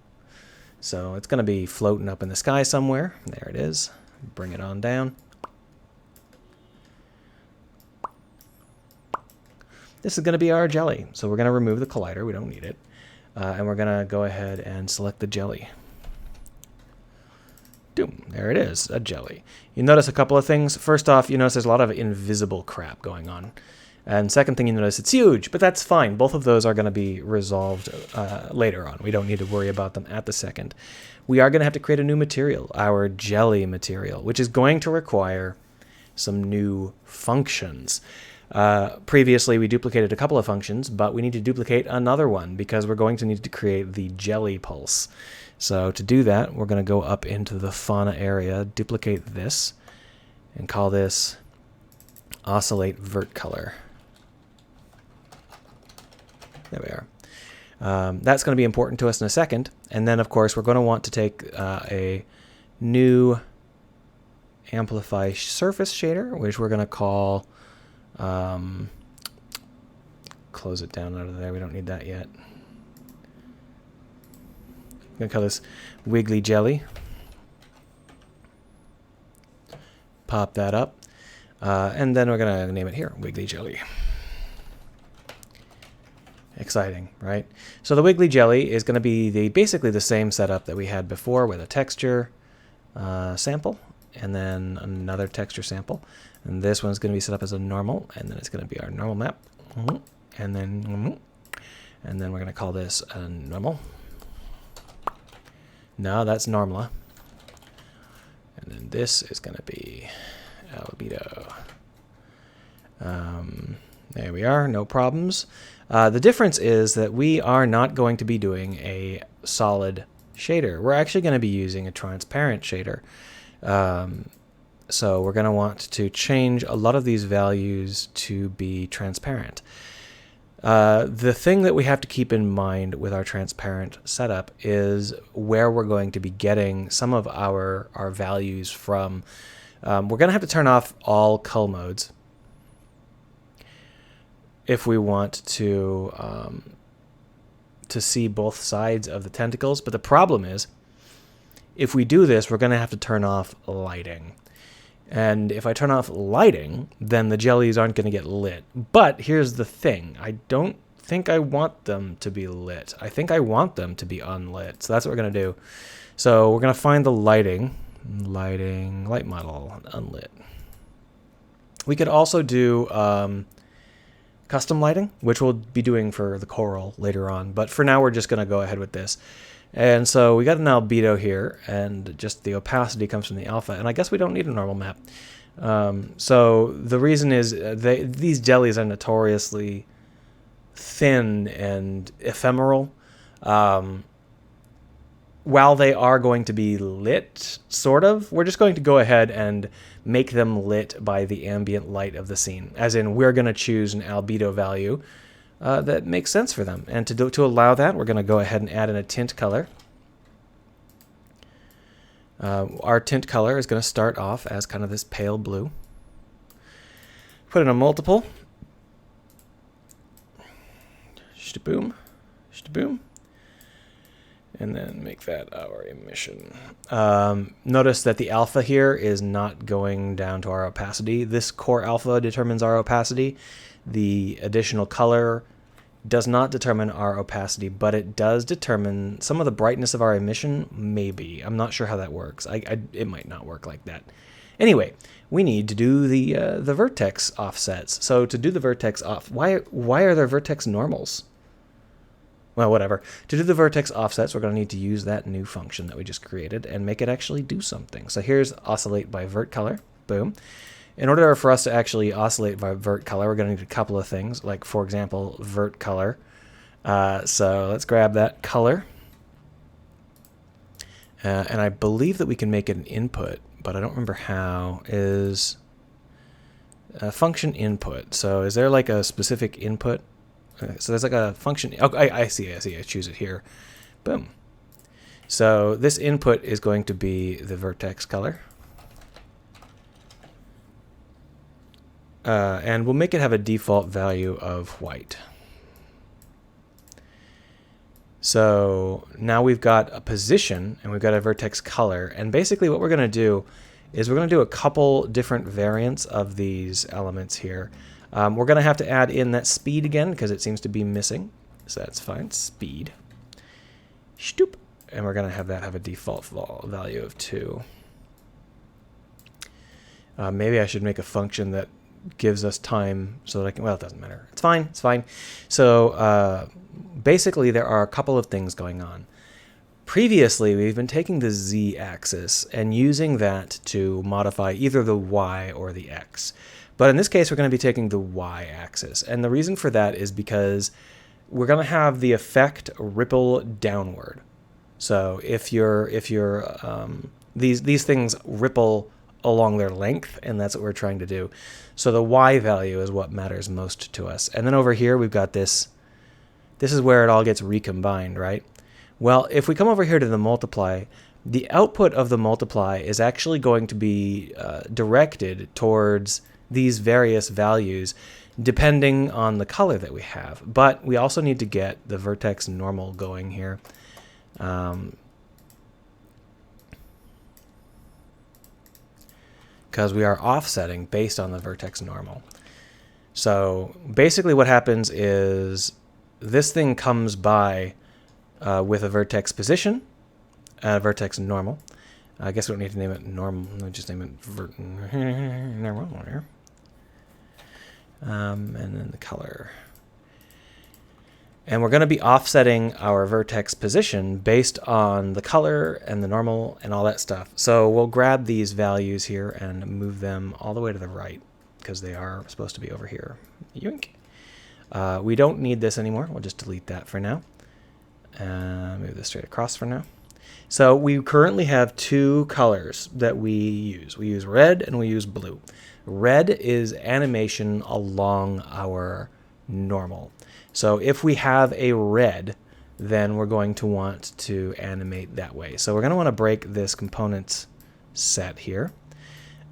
So it's going to be floating up in the sky somewhere. There it is. Bring it on down. This is going to be our jelly. So we're going to remove the collider. We don't need it. And we're going to go ahead and select the jelly. Doom. There it is, a jelly. You notice a couple of things. First off, you notice there's a lot of invisible crap going on. And second thing you notice, it's huge, but that's fine. Both of those are going to be resolved later on. We don't need to worry about them at the second. We are going to have to create a new material, our jelly material, which is going to require some new functions. Previously, we duplicated a couple of functions, but we need to duplicate another one because we're going to need to create the jelly pulse. So to do that, we're going to go up into the fauna area, duplicate this, and call this oscillate vert color. There we are. That's going to be important to us in a second. And then, of course, we're going to want to take a new amplify surface shader, which we're going to call... close it down out of there. We don't need that yet. I'm going to call this Wiggly Jelly. Pop that up. And then we're going to name it here, Wiggly Jelly. Exciting, right? So the Wiggly Jelly is going to be basically the same setup that we had before with a texture sample and then another texture sample. And this one's going to be set up as a normal, and then it's going to be our normal map. And then we're going to call this a normal. No, that's Normala. And then this is going to be albedo. There we are, no problems. The difference is that we are not going to be doing a solid shader. We're actually going to be using a transparent shader. So we're going to want to change a lot of these values to be transparent. The thing that we have to keep in mind with our transparent setup is where we're going to be getting some of our values from. We're going to have to turn off all cull modes if we want to see both sides of the tentacles. But the problem is, if we do this, we're going to have to turn off lighting. And if I turn off lighting, then the jellies aren't going to get lit. But here's the thing. I don't think I want them to be lit. I think I want them to be unlit. So that's what we're going to do. So we're going to find the light model, unlit. We could also do custom lighting, which we'll be doing for the coral later on. But for now, we're just going to go ahead with this. And so we got an albedo here, and just the opacity comes from the alpha. And I guess we don't need a normal map. So the reason is these jellies are notoriously thin and ephemeral. While they are going to be lit, sort of, we're just going to go ahead and make them lit by the ambient light of the scene. As in, we're going to choose an albedo value that makes sense for them. And to allow that, we're going to go ahead and add in a tint color. Our tint color is going to start off as kind of this pale blue. Put in a multiple. Shtaboom. Shtaboom. And then make that our emission. Notice that the alpha here is not going down to our opacity. This core alpha determines our opacity. The additional color does not determine our opacity, but it does determine some of the brightness of our emission, maybe. I'm not sure how that works. It might not work like that. Anyway, we need to do the vertex offsets. So to do the vertex off, why are there vertex normals? Well, whatever. To do the vertex offsets, we're going to need to use that new function that we just created and make it actually do something. So here's oscillate by vert color. Boom. In order for us to actually oscillate by vert color, we're going to need a couple of things, like, for example, vert color. So let's grab that color. And I believe that we can make it an input, but I don't remember how. Is function input. So is there like a specific input? So there's like a function. Oh, I see. I choose it here. Boom. So this input is going to be the vertex color. And we'll make it have a default value of white. So now we've got a position and we've got a vertex color. And basically what we're going to do is we're going to do a couple different variants of these elements here. We're going to have to add in that speed again because it seems to be missing. So that's fine. Speed. Stoop. And we're going to have that have a default value of 2. Maybe I should make a function that gives us time so that I can, well, it doesn't matter. It's fine. It's fine. So basically there are a couple of things going on. Previously, we've been taking the z-axis and using that to modify either the y or the x. But in this case, we're going to be taking the y-axis. And the reason for that is because we're going to have the effect ripple downward. So if these things ripple along their length, and that's what we're trying to do. So the y value is what matters most to us. And then over here, we've got this. This is where it all gets recombined, right? Well, if we come over here to the multiply, the output of the multiply is actually going to be directed towards these various values depending on the color that we have. But we also need to get the vertex normal going here. Because we are offsetting based on the vertex normal. So basically what happens is this thing comes by with a vertex position, vertex normal. I guess we don't need to name it normal. We'll just name it normal here. And then the color. And we're going to be offsetting our vertex position based on the color and the normal and all that stuff. So we'll grab these values here and move them all the way to the right because they are supposed to be over here. Yoink. We don't need this anymore. We'll just delete that for now. Move this straight across for now. So we currently have 2 colors that we use. We use red and we use blue. Red is animation along our normal. So if we have a red, then we're going to want to animate that way. So we're going to want to break this components set here.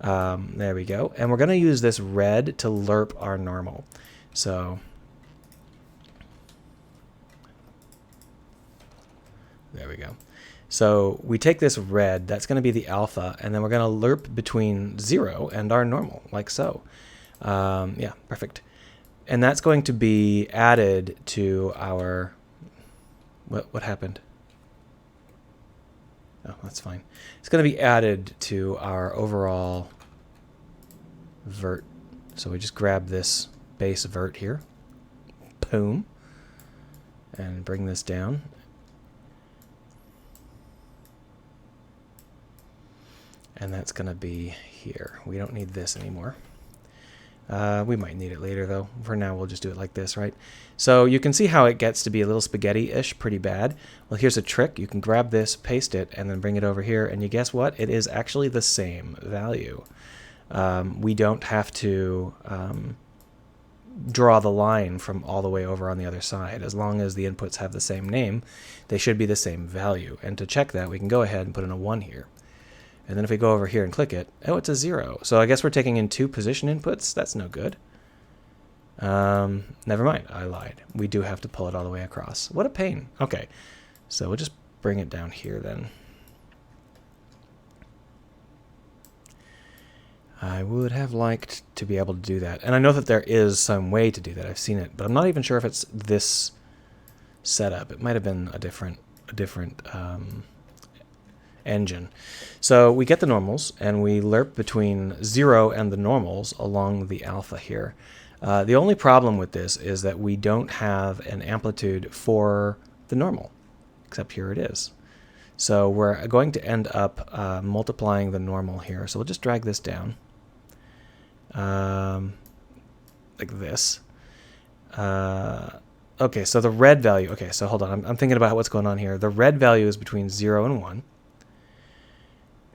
There we go. And we're going to use this red to lerp our normal. So there we go. So we take this red, that's going to be the alpha, and then we're going to lerp between 0 and our normal, like so. Yeah, perfect. And that's going to be added to our... What happened? Oh, that's fine. It's going to be added to our overall vert. So we just grab this base vert here. Boom. And bring this down. And that's going to be here. We don't need this anymore. We might need it later, though. For now, we'll just do it like this, right? So you can see how it gets to be a little spaghetti-ish, pretty bad. Well, here's a trick. You can grab this, paste it, and then bring it over here. And you guess what? It is actually the same value. We don't have to draw the line from all the way over on the other side. As long as the inputs have the same name, they should be the same value. And to check that, we can go ahead and put in a 1 here. And then if we go over here and click it, oh, it's a 0. So I guess we're taking in 2 position inputs. That's no good. Never mind. I lied. We do have to pull it all the way across. What a pain. Okay. So we'll just bring it down here then. I would have liked to be able to do that. And I know that there is some way to do that. I've seen it. But I'm not even sure if it's this setup. It might have been a different engine. So we get the normals and we lerp between 0 and the normals along the alpha here. The only problem with this is that we don't have an amplitude for the normal, except here it is. So we're going to end up multiplying the normal here. So we'll just drag this down like this. Okay, so the red value, okay, so hold on, I'm thinking about what's going on here. The red value is between 0 and 1.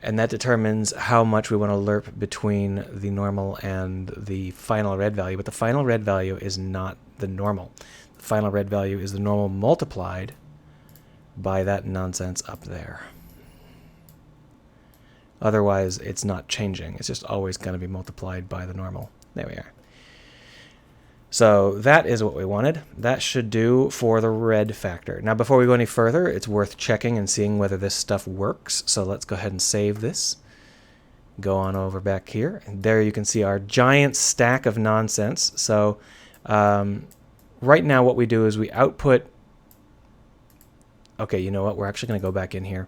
And that determines how much we want to lerp between the normal and the final red value. But the final red value is not the normal. The final red value is the normal multiplied by that nonsense up there. Otherwise, it's not changing. It's just always going to be multiplied by the normal. There we are. So that is what we wanted. That should do for the red factor. Now, before we go any further, it's worth checking and seeing whether this stuff works. So let's go ahead and save this. Go on over back here, and there you can see our giant stack of nonsense. So right now what we do is we output. Okay, you know what? We're actually going to go back in here.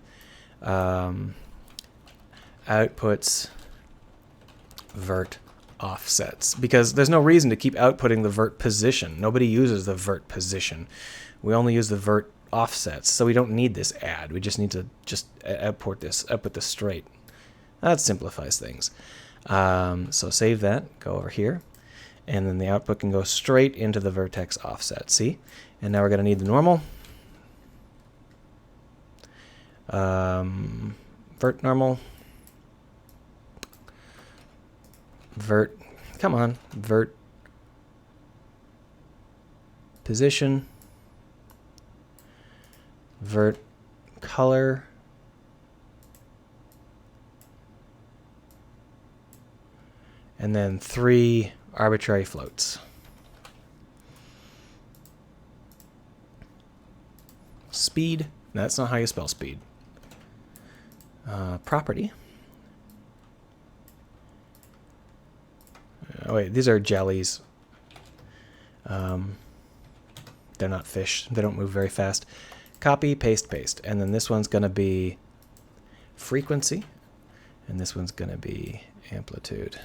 Outputs vert offsets, because there's no reason to keep outputting the vert position. Nobody uses the vert position. We only use the vert offsets, so we don't need this add. We just need to output this straight. That simplifies things. So save that, go over here, and then the output can go straight into the vertex offset. See? And now we're going to need the normal. Vert normal. Vert, come on, vert position, vert color, and then 3 arbitrary floats. Speed, that's not how you spell speed. Property. Oh wait, these are jellies. They're not fish. They don't move very fast. Copy, paste, paste. And then this one's going to be frequency. And this one's going to be amplitude.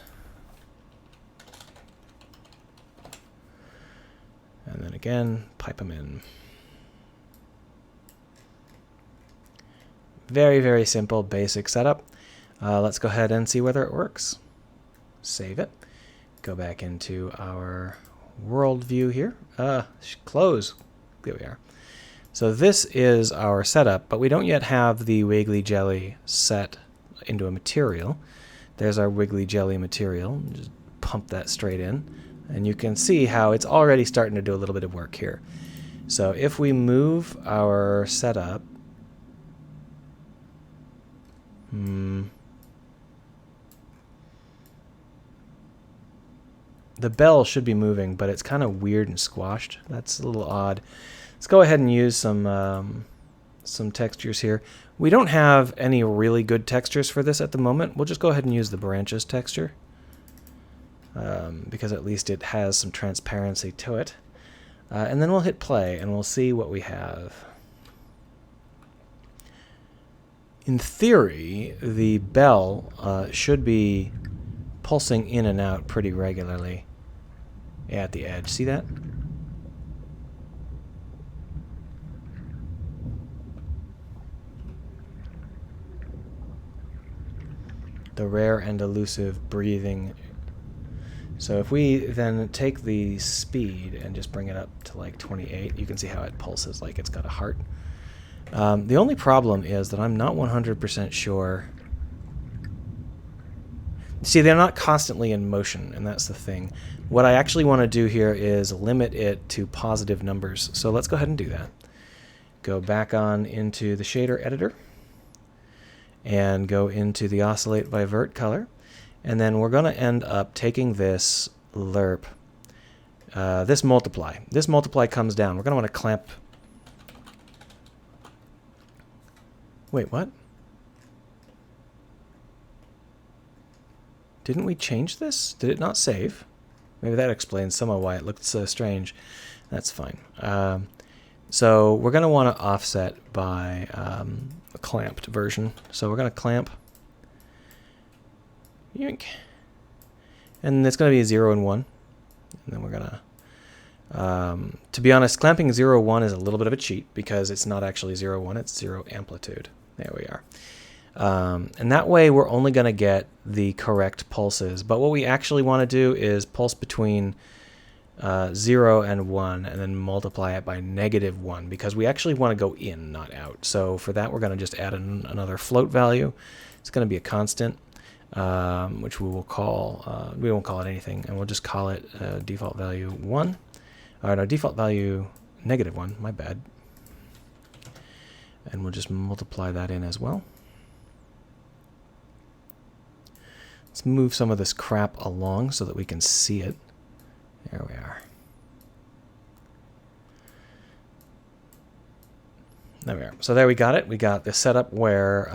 And then again, pipe them in. Very, very simple, basic setup. Let's go ahead and see whether it works. Save it. Go back into our world view here. Close. There we are. So this is our setup, but we don't yet have the wiggly jelly set into a material. There's our wiggly jelly material. Just pump that straight in. And you can see how it's already starting to do a little bit of work here. So if we move our setup, the bell should be moving, but it's kind of weird and squashed. That's a little odd. Let's go ahead and use some textures here. We don't have any really good textures for this at the moment. We'll just go ahead and use the branches texture, because at least it has some transparency to it. And then we'll hit play, and we'll see what we have. In theory, the bell should be pulsing in and out pretty regularly at the edge. See that? The rare and elusive breathing. So if we then take the speed and just bring it up to like 28, you can see how it pulses like it's got a heart. The only problem is that I'm not 100% sure. See, they're not constantly in motion, and that's the thing. What I actually want to do here is limit it to positive numbers. So let's go ahead and do that. Go back on into the shader editor and go into the oscillate by vert color. And then we're going to end up taking this lerp, this multiply. This multiply comes down. We're going to want to clamp. Wait, what? Didn't we change this? Did it not save? Maybe that explains some of why it looked so strange. That's fine. So we're going to want to offset by a clamped version. So we're going to clamp. Yoink. And it's going to be 0 and 1. And then we're going to be honest, clamping 0, 1 is a little bit of a cheat because it's not actually 0, 1, it's 0 amplitude. There we are. And that way we're only going to get the correct pulses. But what we actually want to do is pulse between 0 and 1 and then multiply it by -1 because we actually want to go in, not out. So for that we're going to just add another float value. It's going to be a constant, which we will call, we won't call it anything, and we'll just call it default value 1. Or no, default value -1, my bad. And we'll just multiply that in as well. Let's move some of this crap along so that we can see it. There we are. There we are. So there we got it. We got the setup where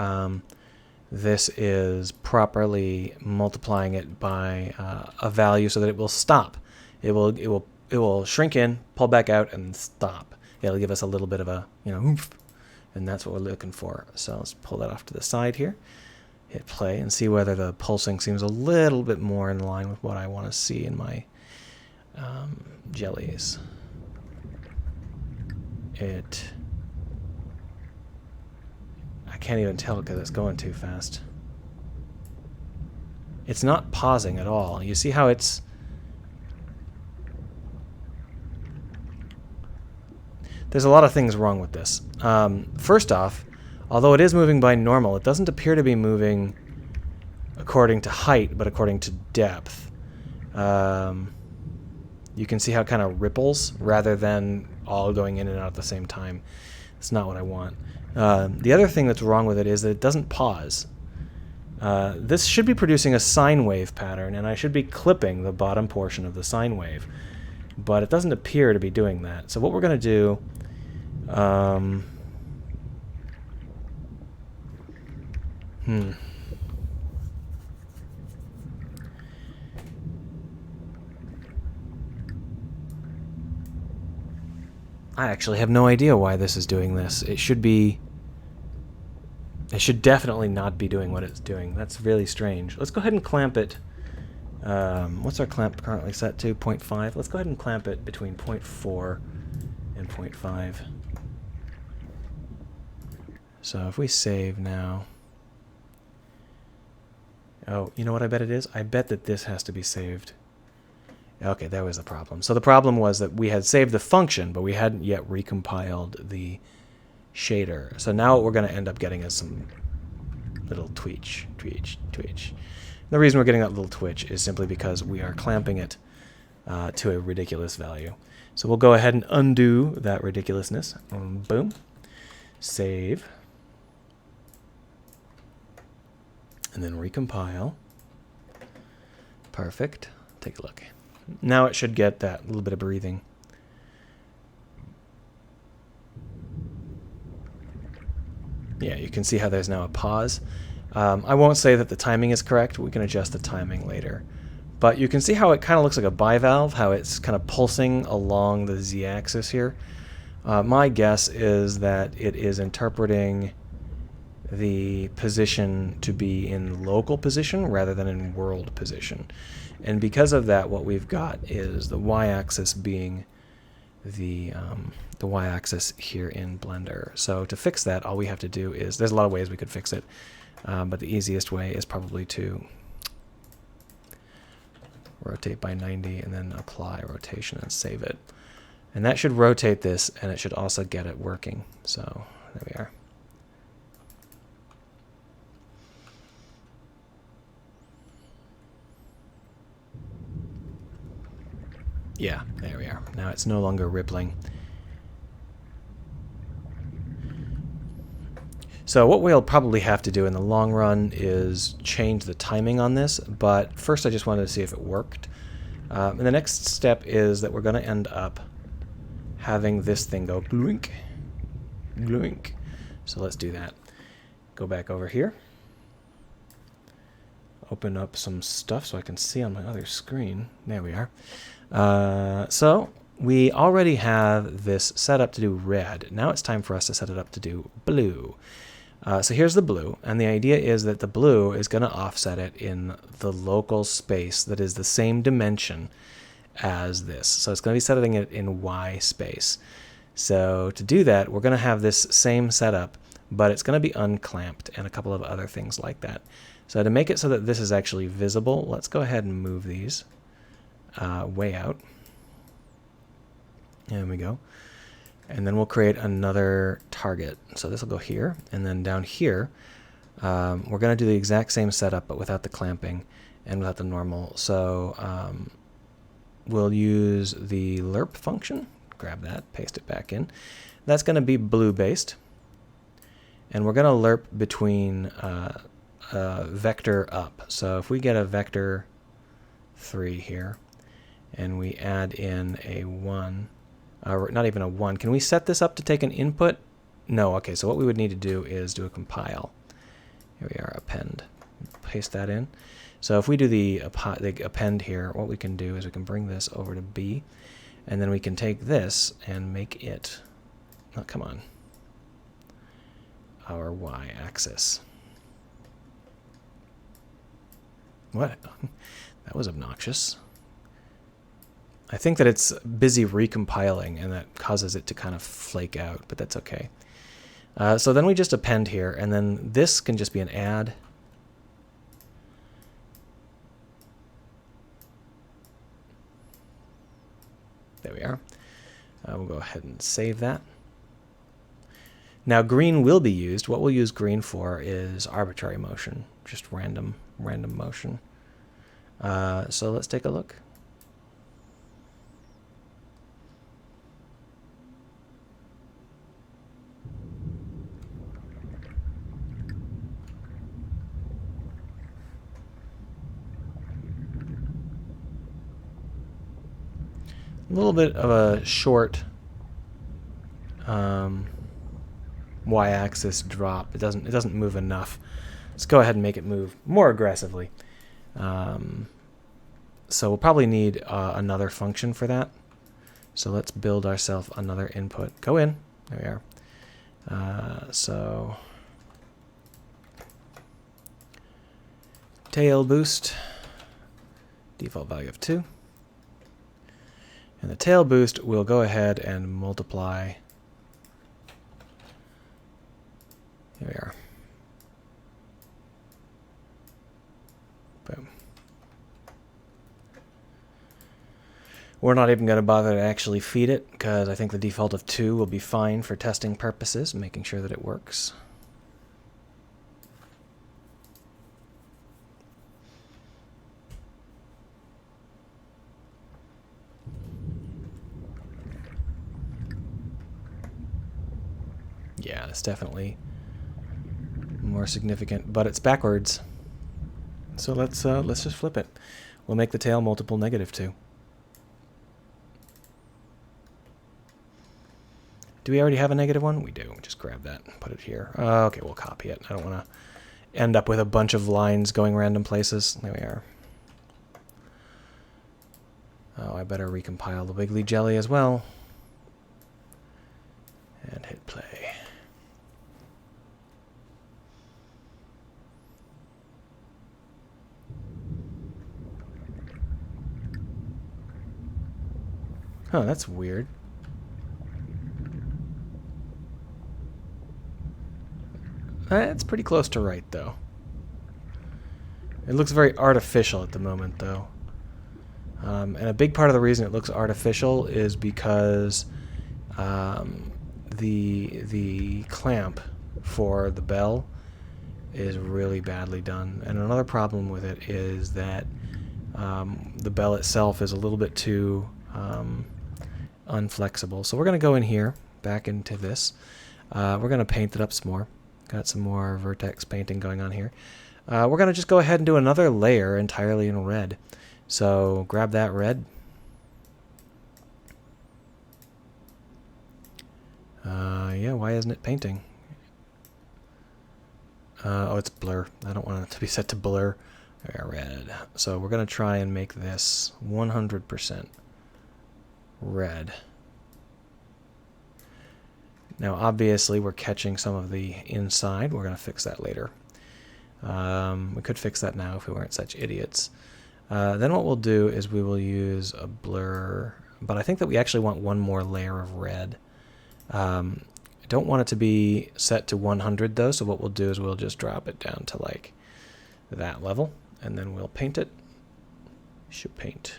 this is properly multiplying it by a value so that it will stop. It will shrink in, pull back out, and stop. It'll give us a little bit of a oomph, and that's what we're looking for. So let's pull that off to the side here. Hit play and see whether the pulsing seems a little bit more in line with what I want to see in my jellies. I can't even tell because it's going too fast. It's not pausing at all. You see how it's... There's a lot of things wrong with this. First off, although it is moving by normal, it doesn't appear to be moving according to height, but according to depth. You can see how it kind of ripples rather than all going in and out at the same time. It's not what I want. The other thing that's wrong with it is that it doesn't pause. This should be producing a sine wave pattern, and I should be clipping the bottom portion of the sine wave. But it doesn't appear to be doing that. So what we're going to do... I actually have no idea why this is doing this. It should definitely not be doing what it's doing. That's really strange. Let's go ahead and clamp it. What's our clamp currently set to? 0.5. Let's go ahead and clamp it between 0.4 and 0.5. So if we save now... Oh, you know what I bet it is? I bet that this has to be saved. Okay, that was the problem. So the problem was that we had saved the function, but we hadn't yet recompiled the shader. So now what we're going to end up getting is some little twitch. The reason we're getting that little twitch is simply because we are clamping it to a ridiculous value. So we'll go ahead and undo that ridiculousness. Boom. Save. And then recompile. Perfect. Take a look. Now it should get that little bit of breathing. Yeah, you can see how there's now a pause. I won't say that the timing is correct. We can adjust the timing later. But you can see how it kind of looks like a bivalve, how it's kind of pulsing along the z-axis here. My guess is that it is interpreting the position to be in local position rather than in world position. And because of that, what we've got is the y-axis being the y-axis here in Blender. So to fix that, all we have to do is, there's a lot of ways we could fix it, but the easiest way is probably to rotate by 90 and then apply rotation and save it. And that should rotate this, and it should also get it working. So there we are. Yeah, there we are. Now it's no longer rippling. So what we'll probably have to do in the long run is change the timing on this, but first I just wanted to see if it worked. And the next step is that we're going to end up having this thing go gloink, gloink. So let's do that. Go back over here. Open up some stuff so I can see on my other screen. There we are. So we already have this set up to do red. Now it's time for us to set it up to do blue. So here's the blue, and the idea is that the blue is going to offset it in the local space that is the same dimension as this. So it's going to be setting it in Y space. So to do that, we're going to have this same setup, but it's going to be unclamped and a couple of other things like that. So to make it so that this is actually visible, let's go ahead and move these way out. There we go. And then we'll create another target. So this will go here, and then down here, we're going to do the exact same setup, but without the clamping and without the normal. So we'll use the lerp function. Grab that, paste it back in. That's going to be blue-based, and we're going to lerp between vector up. So if we get a vector 3 here, and we add in a 1, not even a 1. Can we set this up to take an input? No. Okay, so what we would need to do is do a compile. Here we are, append. Paste that in. So if we do the append here, what we can do is we can bring this over to B, and then we can take this and make it, oh, come on, our y-axis. What? That was obnoxious. I think that it's busy recompiling, and that causes it to kind of flake out, but that's okay. So then we just append here, and then this can just be an add. There we are. We'll go ahead and save that. Now green will be used. What we'll use green for is arbitrary motion, just random motion. So let's take a look. A little bit of a short y-axis drop. It doesn't move enough. Let's go ahead and make it move more aggressively. So we'll probably need another function for that. So let's build ourselves another input. Go in. There we are. So tail boost, default value of 2. And the tail boost will go ahead and multiply. Here we are. Boom. We're not even going to bother to actually feed it, because I think the default of 2 will be fine for testing purposes, making sure that it works. Yeah, it's definitely more significant, but it's backwards. So let's just flip it. We'll make the tail multiple -2. Do we already have a -1? We do. Just grab that and put it here. Okay, we'll copy it. I don't want to end up with a bunch of lines going random places. There we are. Oh, I better recompile the Wiggly Jelly as well. And hit play. Huh, that's weird. It's pretty close to right, though. It looks very artificial at the moment, though. And a big part of the reason it looks artificial is because the clamp for the bell is really badly done. And another problem with it is that the bell itself is a little bit too unflexible. So we're going to go in here, back into this. We're going to paint it up some more. Got some more vertex painting going on here. We're going to just go ahead and do another layer entirely in red. So grab that red. Yeah, why isn't it painting? Oh, it's blur. I don't want it to be set to blur. Red. So we're going to try and make this 100% red. Now, obviously, we're catching some of the inside. We're going to fix that later. We could fix that now if we weren't such idiots. Then what we'll do is we will use a blur, but I think that we actually want one more layer of red. I don't want it to be set to 100, though, so what we'll do is we'll just drop it down to, like, that level, and then we'll paint it. Should paint.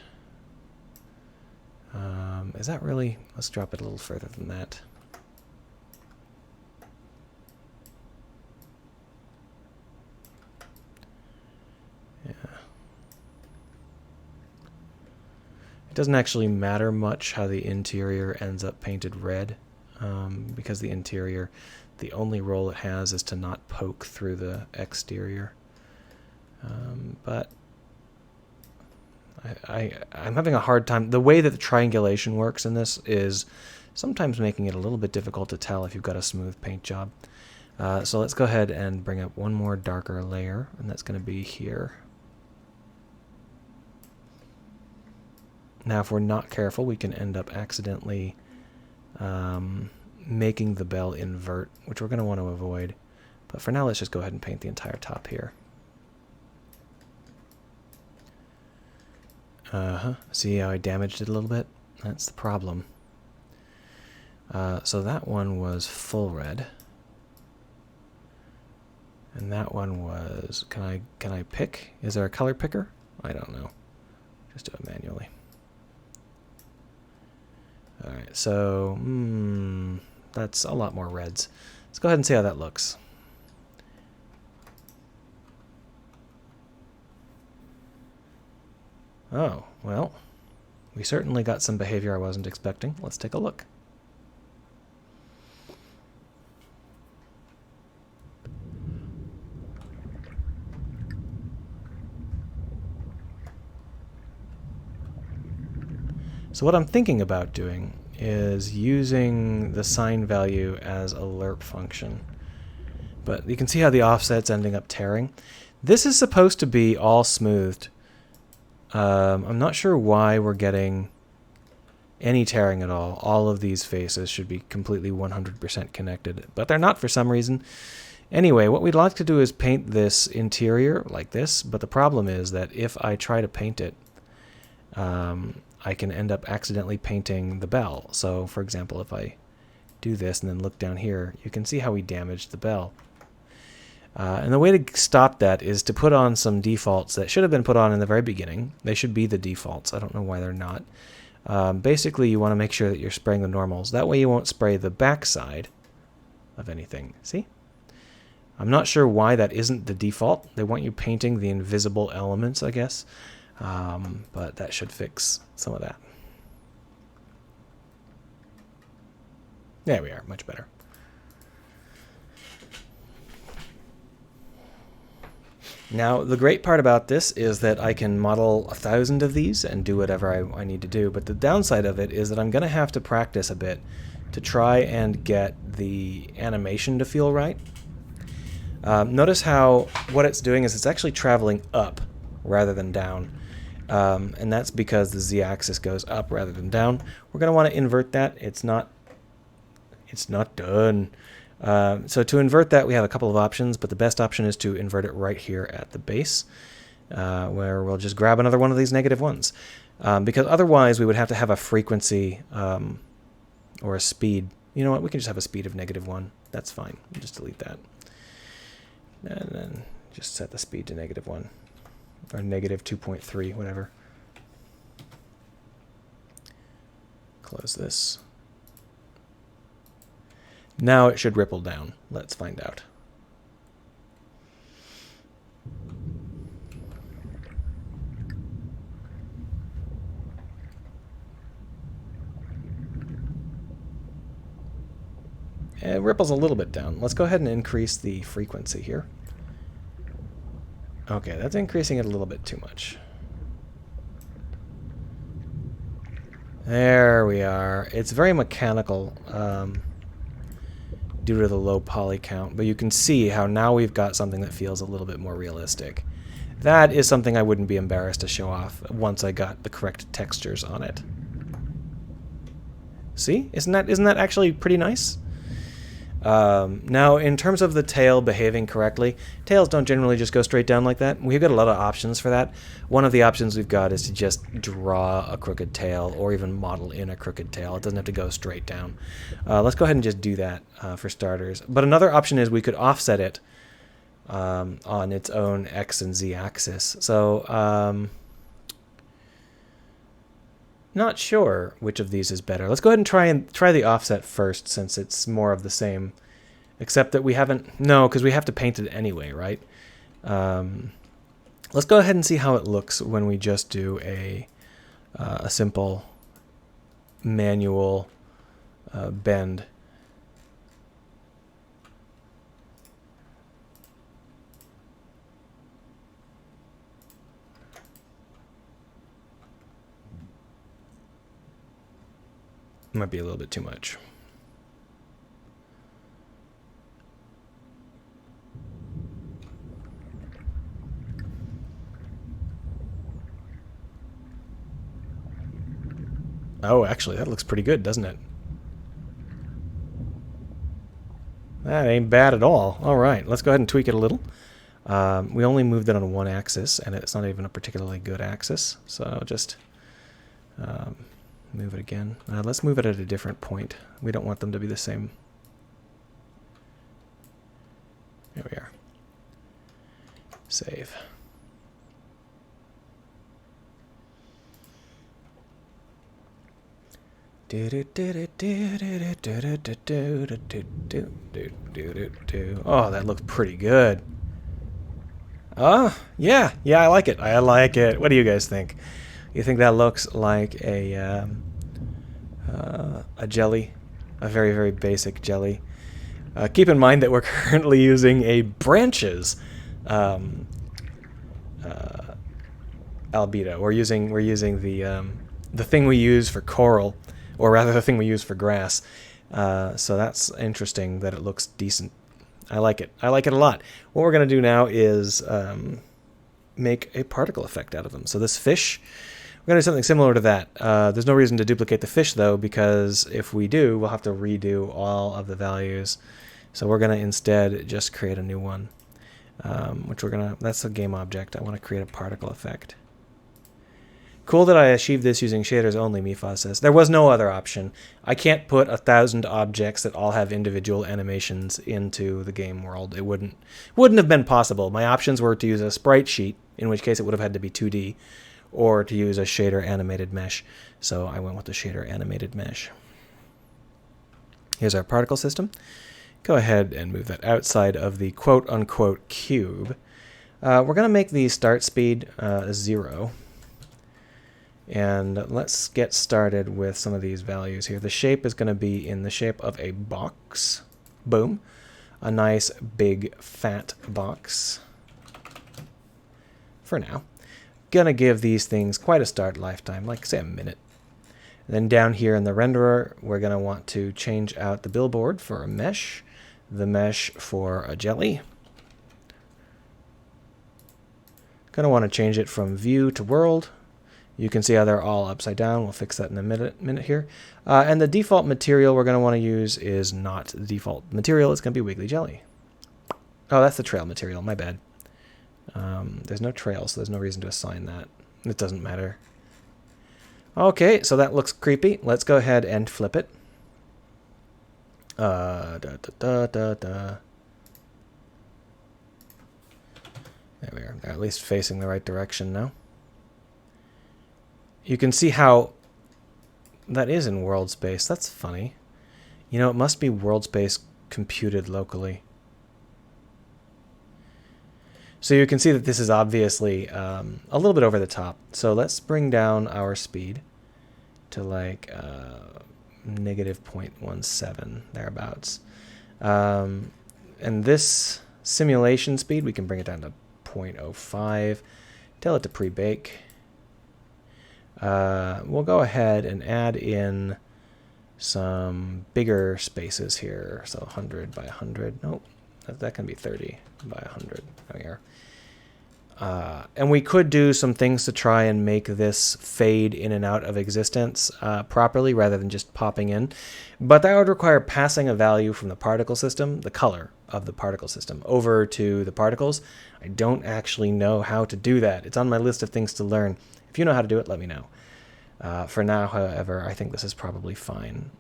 Is that really? Let's drop it a little further than that. Yeah. It doesn't actually matter much how the interior ends up painted red, because the interior, the only role it has is to not poke through the exterior. But I'm having a hard time. The way that the triangulation works in this is sometimes making it a little bit difficult to tell if you've got a smooth paint job. So let's go ahead and bring up one more darker layer, and that's going to be here. Now, if we're not careful, we can end up accidentally making the bell invert, which we're going to want to avoid. But for now, let's just go ahead and paint the entire top here. See how I damaged it a little bit? That's the problem. So that one was full red. And that one was, can I pick? Is there a color picker? I don't know. Just do it manually. Alright, so, that's a lot more reds. Let's go ahead and see how that looks. Oh, well, we certainly got some behavior I wasn't expecting. Let's take a look. So what I'm thinking about doing is using the sine value as a lerp function. But you can see how the offset's ending up tearing. This is supposed to be all smoothed. I'm not sure why we're getting any tearing at all. All of these faces should be completely 100% connected, but they're not for some reason. Anyway, what we'd like to do is paint this interior like this, but the problem is that if I try to paint it, I can end up accidentally painting the bell. So, for example, if I do this and then look down here, you can see how we damaged the bell. And the way to stop that is to put on some defaults that should have been put on in the very beginning. They should be the defaults. I don't know why they're not. Basically, you want to make sure that you're spraying the normals. That way you won't spray the backside of anything. See? I'm not sure why that isn't the default. They want you painting the invisible elements, I guess. But that should fix some of that. There we are, much better. Now, the great part about this is that I can model 1,000 of these and do whatever I need to do, but the downside of it is that I'm going to have to practice a bit to try and get the animation to feel right. Notice how what it's doing is it's actually traveling up rather than down. And that's because the z-axis goes up rather than down. We're going to want to invert that. It's not done. So to invert that, we have a couple of options, but the best option is to invert it right here at the base, where we'll just grab another one of these -1s. Because otherwise, we would have to have a frequency or a speed. You know what? We can just have a speed of -1. That's fine. We'll just delete that. And then just set the speed to -1. Or -2.3, whatever. Close this. Now it should ripple down. Let's find out. It ripples a little bit down. Let's go ahead and increase the frequency here. Okay, that's increasing it a little bit too much. There we are. It's very mechanical due to the low poly count, but you can see how now we've got something that feels a little bit more realistic. That is something I wouldn't be embarrassed to show off once I got the correct textures on it. See? Isn't that actually pretty nice? Now, in terms of the tail behaving correctly, tails don't generally just go straight down like that. We've got a lot of options for that. One of the options we've got is to just draw a crooked tail or even model in a crooked tail. It doesn't have to go straight down. Let's go ahead and just do that for starters. But another option is we could offset it on its own X and Z axis. So, not sure which of these is better. Let's go ahead and try the offset first, since it's more of the same. Except that we haven't... No, because we have to paint it anyway, right? Let's go ahead and see how it looks when we just do a simple manual bend. Might be a little bit too much. Oh, actually, that looks pretty good, doesn't it? That ain't bad at all. All right, let's go ahead and tweak it a little. We only moved it on one axis, and it's not even a particularly good axis. So just move it again. Let's move it at a different point. We don't want them to be the same. There we are. Save. Oh, that looks pretty good. Yeah, I like it. I like it. What do you guys think? You think that looks like a jelly, a very, very basic jelly? Keep in mind that we're currently using a branches albedo. We're using the thing we use for coral, or rather the thing we use for grass. So that's interesting that it looks decent. I like it. I like it a lot. What we're going to do now is make a particle effect out of them. So this fish, we're going to do something similar to that. There's no reason to duplicate the fish, though, because if we do, we'll have to redo all of the values. So we're going to instead just create a new one, which we're going to, that's a game object. I want to create a particle effect. Cool that I achieved this using shaders only, Mifaz says. There was no other option. I can't put 1,000 objects that all have individual animations into the game world. It wouldn't have been possible. My options were to use a sprite sheet, in which case it would have had to be 2D, or to use a shader animated mesh. So I went with the shader animated mesh. Here's our particle system. Go ahead and move that outside of the quote-unquote cube. We're going to make the start speed 0. And let's get started with some of these values here. The shape is going to be in the shape of a box. Boom. A nice, big, fat box. For now. Going to give these things quite a start lifetime, like, say, a minute. And then down here in the renderer, we're going to want to change out the billboard for a mesh. The mesh for a jelly. Going to want to change it from view to world. You can see how they're all upside down. We'll fix that in a minute here. And the default material we're going to want to use is not the default material. It's going to be Wiggly Jelly. Oh, that's the trail material. My bad. There's no trail, so there's no reason to assign that. It doesn't matter. Okay, so that looks creepy. Let's go ahead and flip it. There we are. They're at least facing the right direction now. You can see how that is in world space. That's funny. You know, it must be world space computed locally. So you can see that this is obviously a little bit over the top. So let's bring down our speed to like negative 0.17, thereabouts. And this simulation speed, we can bring it down to 0.05. Tell it to pre-bake. We'll go ahead and add in some bigger spaces here. So 100 by 100. Nope, that can be 30 by 100. There we are. And we could do some things to try and make this fade in and out of existence properly rather than just popping in. But that would require passing a value from the particle system, the color of the particle system, over to the particles. I don't actually know how to do that. It's on my list of things to learn. If you know how to do it, let me know. For now, however, I think this is probably fine.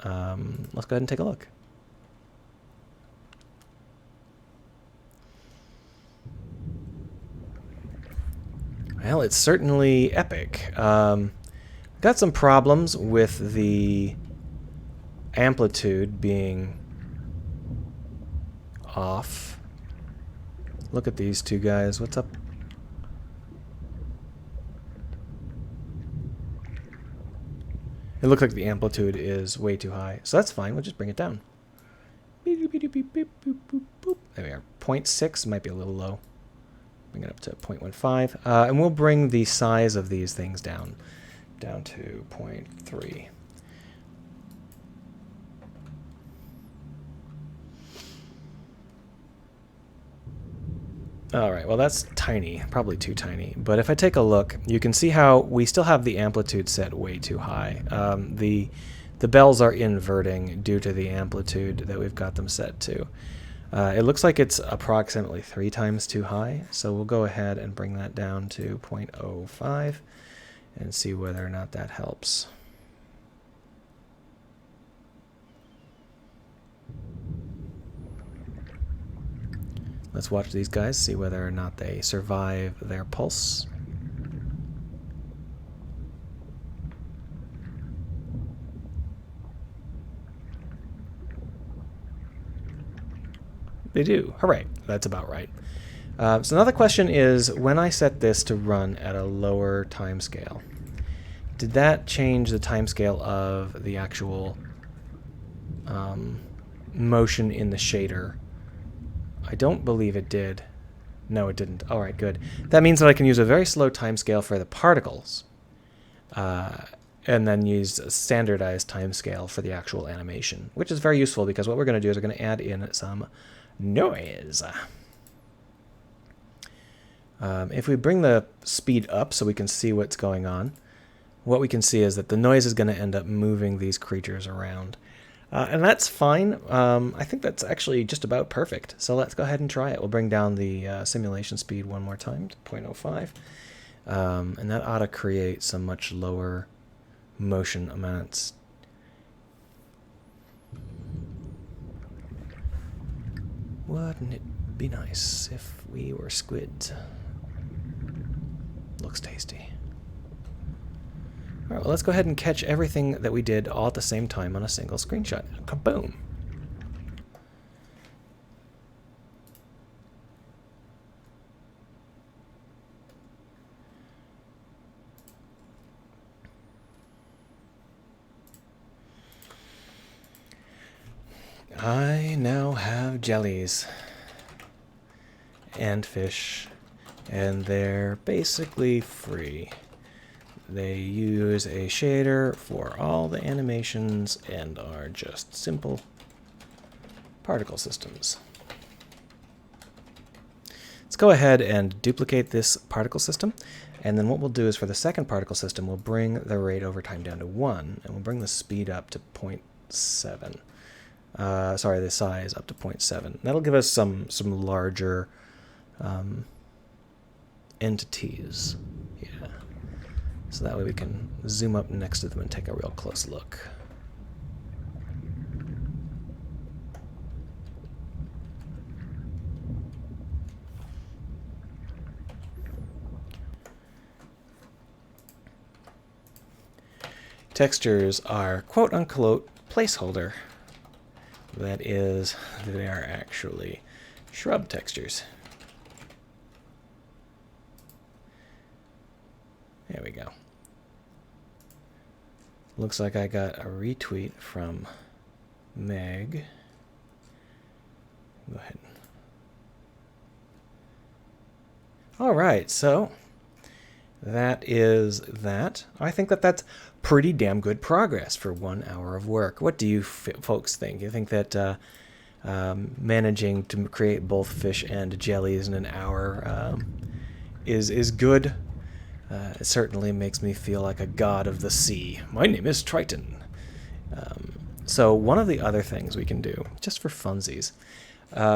Let's go ahead and take a look. Well, it's certainly epic. Got some problems with the amplitude being off. Look at these two guys. What's up? It looks like the amplitude is way too high. So that's fine. We'll just bring it down. There we are. 0.6 might be a little low. Bring it up to 0.15. And we'll bring the size of these things down to 0.3. All right, well that's tiny, probably too tiny. But if I take a look, you can see how we still have the amplitude set way too high. The bells are inverting due to the amplitude that we've got them set to. It looks like it's approximately 3 times too high, so we'll go ahead and bring that down to 0.05 and see whether or not that helps. Let's watch these guys, see whether or not they survive their pulse. They do. Hooray. That's about right. So another question is, when I set this to run at a lower time scale, did that change the time scale of the actual motion in the shader? I don't believe it did. No, it didn't. All right, good. That means that I can use a very slow timescale for the particles, and then use a standardized timescale for the actual animation, which is very useful because what we're going to do is we're going to add in some noise. If we bring the speed up so we can see what's going on, what we can see is that the noise is going to end up moving these creatures around. And that's fine. I think that's actually just about perfect. So let's go ahead and try it. We'll bring down the simulation speed one more time to 0.05. And that ought to create some much lower motion amounts. Wouldn't it be nice if we were squids? Looks tasty. All right, well, let's go ahead and catch everything that we did all at the same time on a single screenshot. Kaboom! I now have jellies and fish, and they're basically free. They use a shader for all the animations and are just simple particle systems. Let's go ahead and duplicate this particle system, and then what we'll do is for the second particle system, we'll bring the rate over time down to 1, and we'll bring the speed up to 0.7. Sorry, the size up to 0.7. That'll give us some larger entities. Yeah. So that way we can zoom up next to them and take a real close look. Textures are quote-unquote placeholder. That is, they are actually shrub textures. There we go. Looks like I got a retweet from Meg. Go ahead. All right, so that is that. I think that that's pretty damn good progress for 1 hour of work. What do you folks think? You think that managing to create both fish and jellies in an hour is good? It certainly makes me feel like a god of the sea. My name is Triton. So one of the other things we can do, just for funsies,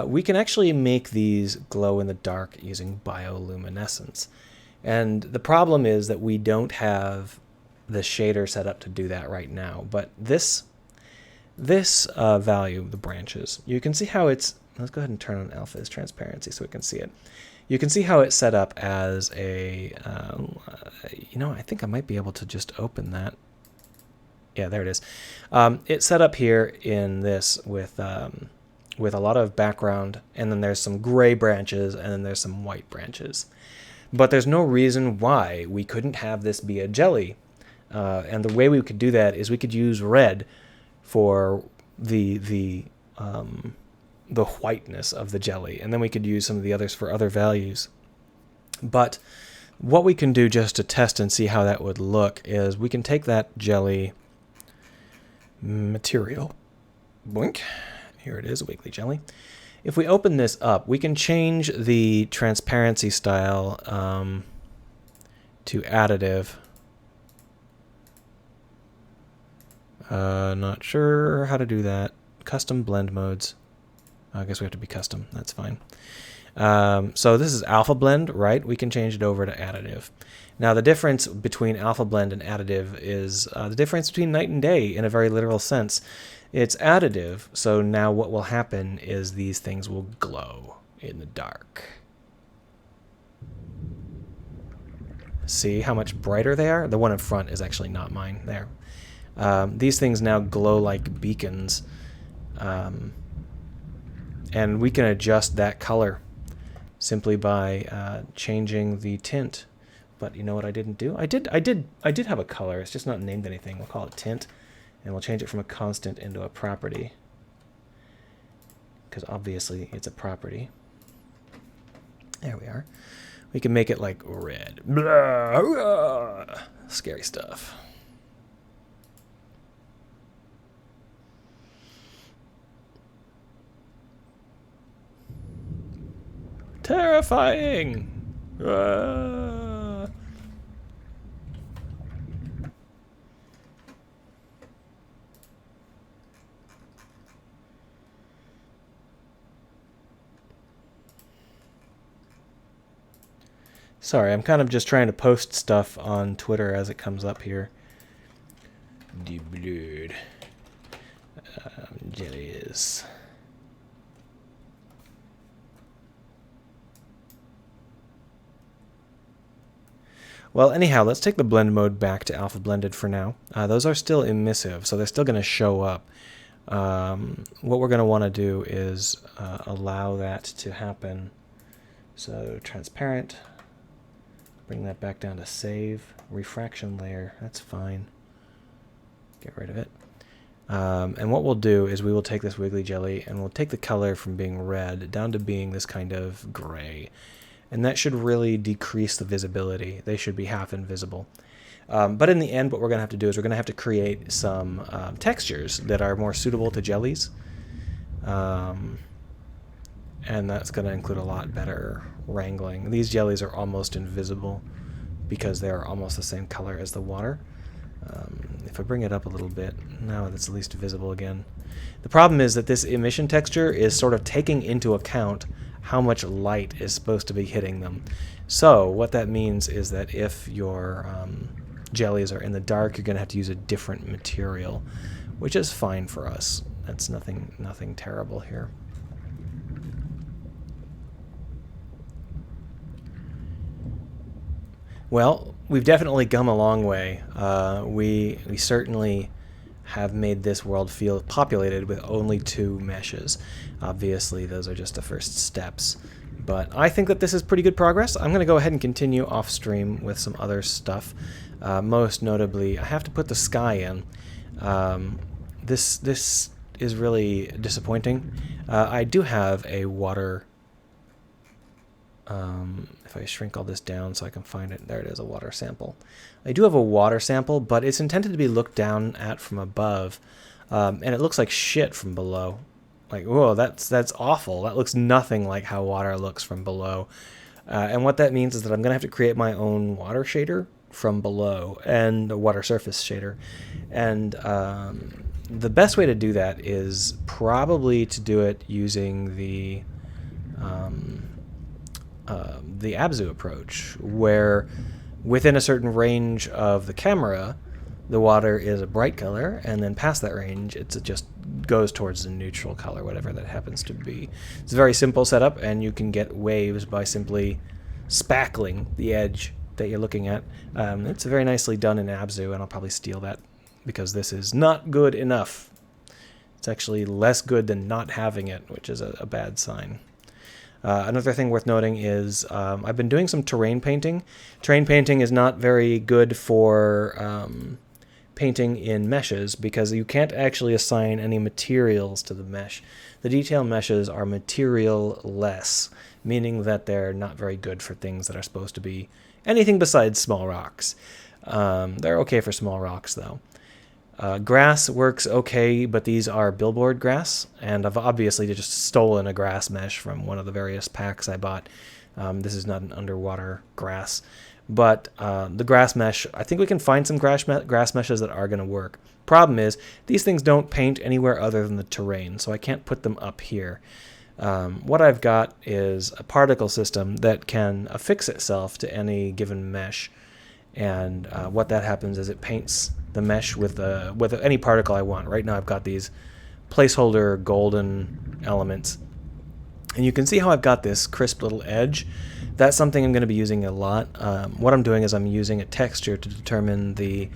we can actually make these glow in the dark using bioluminescence. And the problem is that we don't have the shader set up to do that right now. But this value, the branches, you can see how it's... Let's go ahead and turn on alpha's transparency so we can see it. You can see how it's set up as a... I think I might be able to just open that. Yeah, there it is. It's set up here in this with a lot of background, and then there's some gray branches, and then there's some white branches. But there's no reason why we couldn't have this be a jelly. And the way we could do that is we could use red for the whiteness of the jelly, and then we could use some of the others for other values. But what we can do just to test and see how that would look is we can take that jelly material, boink, here it is, a wiggly jelly, If we open this up, we can change the transparency style to additive. Not sure how to do that. Custom blend modes. I guess we have to be custom. That's fine. So this is alpha blend, right? We can change it over to additive. Now the difference between alpha blend and additive is the difference between night and day in a very literal sense. It's additive, so now what will happen is these things will glow in the dark. See how much brighter they are? The one in front is actually not mine there. These things now glow like beacons. And we can adjust that color simply by changing the tint. But you know what I didn't do? I did have a color. It's just not named anything. We'll call it tint, and we'll change it from a constant into a property, because obviously it's a property. There we are. We can make it like red. Blah, blah. Scary stuff. Terrifying. Sorry, I'm kind of just trying to post stuff on Twitter as it comes up here. The blood. Jellies. Well, anyhow, let's take the blend mode back to alpha blended for now. Those are still emissive, so they're still going to show up. What we're going to want to do is allow that to happen. So transparent. Bring that back down to save. Refraction layer, that's fine. Get rid of it. And what we'll do is we will take this wiggly jelly and we'll take the color from being red down to being this kind of gray. And that should really decrease the visibility. They should be half invisible. But in the end, what we're going to have to do is we're going to have to create some textures that are more suitable to jellies. And that's going to include a lot better wrangling. These jellies are almost invisible because they're almost the same color as the water. If I bring it up a little bit, now it's at least visible again. The problem is that this emission texture is sort of taking into account how much light is supposed to be hitting them. So what that means is that if your jellies are in the dark, you're going to have to use a different material, which is fine for us. That's nothing terrible here. Well, we've definitely come a long way. We certainly have made this world feel populated with only 2 meshes. Obviously, those are just the first steps. But I think that this is pretty good progress. I'm going to go ahead and continue off stream with some other stuff. Most notably, I have to put the sky in. This is really disappointing. I do have a water... if I shrink all this down so I can find it, there it is, a water sample. I do have a water sample, but it's intended to be looked down at from above, and it looks like shit from below. Like, whoa, that's awful. That looks nothing like how water looks from below. And what that means is that I'm going to have to create my own water shader from below, and a water surface shader. And the best way to do that is probably to do it using the Abzu approach, where within a certain range of the camera, the water is a bright color, and then past that range, it just goes towards the neutral color, whatever that happens to be. It's a very simple setup, and you can get waves by simply spackling the edge that you're looking at. It's very nicely done in Abzu, and I'll probably steal that because this is not good enough. It's actually less good than not having it, which is a bad sign. Another thing worth noting is I've been doing some terrain painting. Terrain painting is not very good for painting in meshes because you can't actually assign any materials to the mesh. The detail meshes are material-less, meaning that they're not very good for things that are supposed to be anything besides small rocks. They're okay for small rocks, though. Grass works okay, but these are billboard grass, and I've obviously just stolen a grass mesh from one of the various packs I bought. This is not an underwater grass, but the grass mesh, I think we can find some grass meshes that are going to work. Problem is, these things don't paint anywhere other than the terrain, so I can't put them up here. What I've got is a particle system that can affix itself to any given mesh, and what that happens is it paints the mesh with any particle I want. Right now I've got these placeholder golden elements, and you can see how I've got this crisp little edge. That's something I'm going to be using a lot. What I'm doing is I'm using a texture to determine the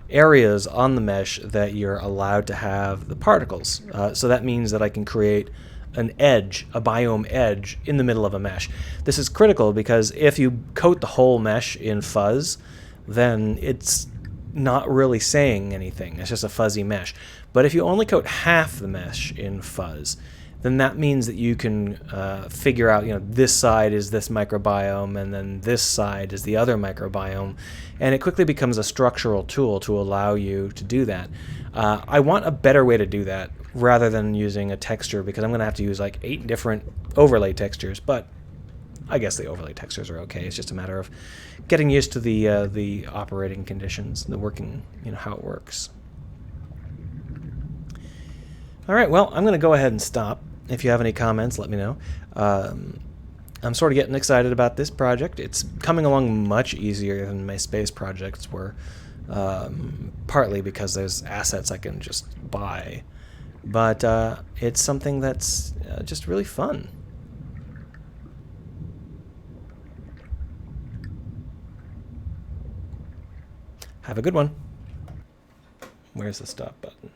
areas on the mesh that you're allowed to have the particles. So that means that I can create an edge, a biome edge, in the middle of a mesh. This is critical because if you coat the whole mesh in fuzz, then it's not really saying anything. It's just a fuzzy mesh. But if you only coat half the mesh in fuzz, then that means that you can figure out, this side is this microbiome, and then this side is the other microbiome, and it quickly becomes a structural tool to allow you to do that. I want a better way to do that rather than using a texture, because I'm going to have to use like 8 different overlay textures, but I guess the overlay textures are okay. It's just a matter of getting used to the operating conditions, the working, how it works. All right, well, I'm going to go ahead and stop. If you have any comments, let me know. I'm sort of getting excited about this project. It's coming along much easier than my space projects were, partly because there's assets I can just buy. But it's something that's just really fun. Have a good one. Where's the stop button?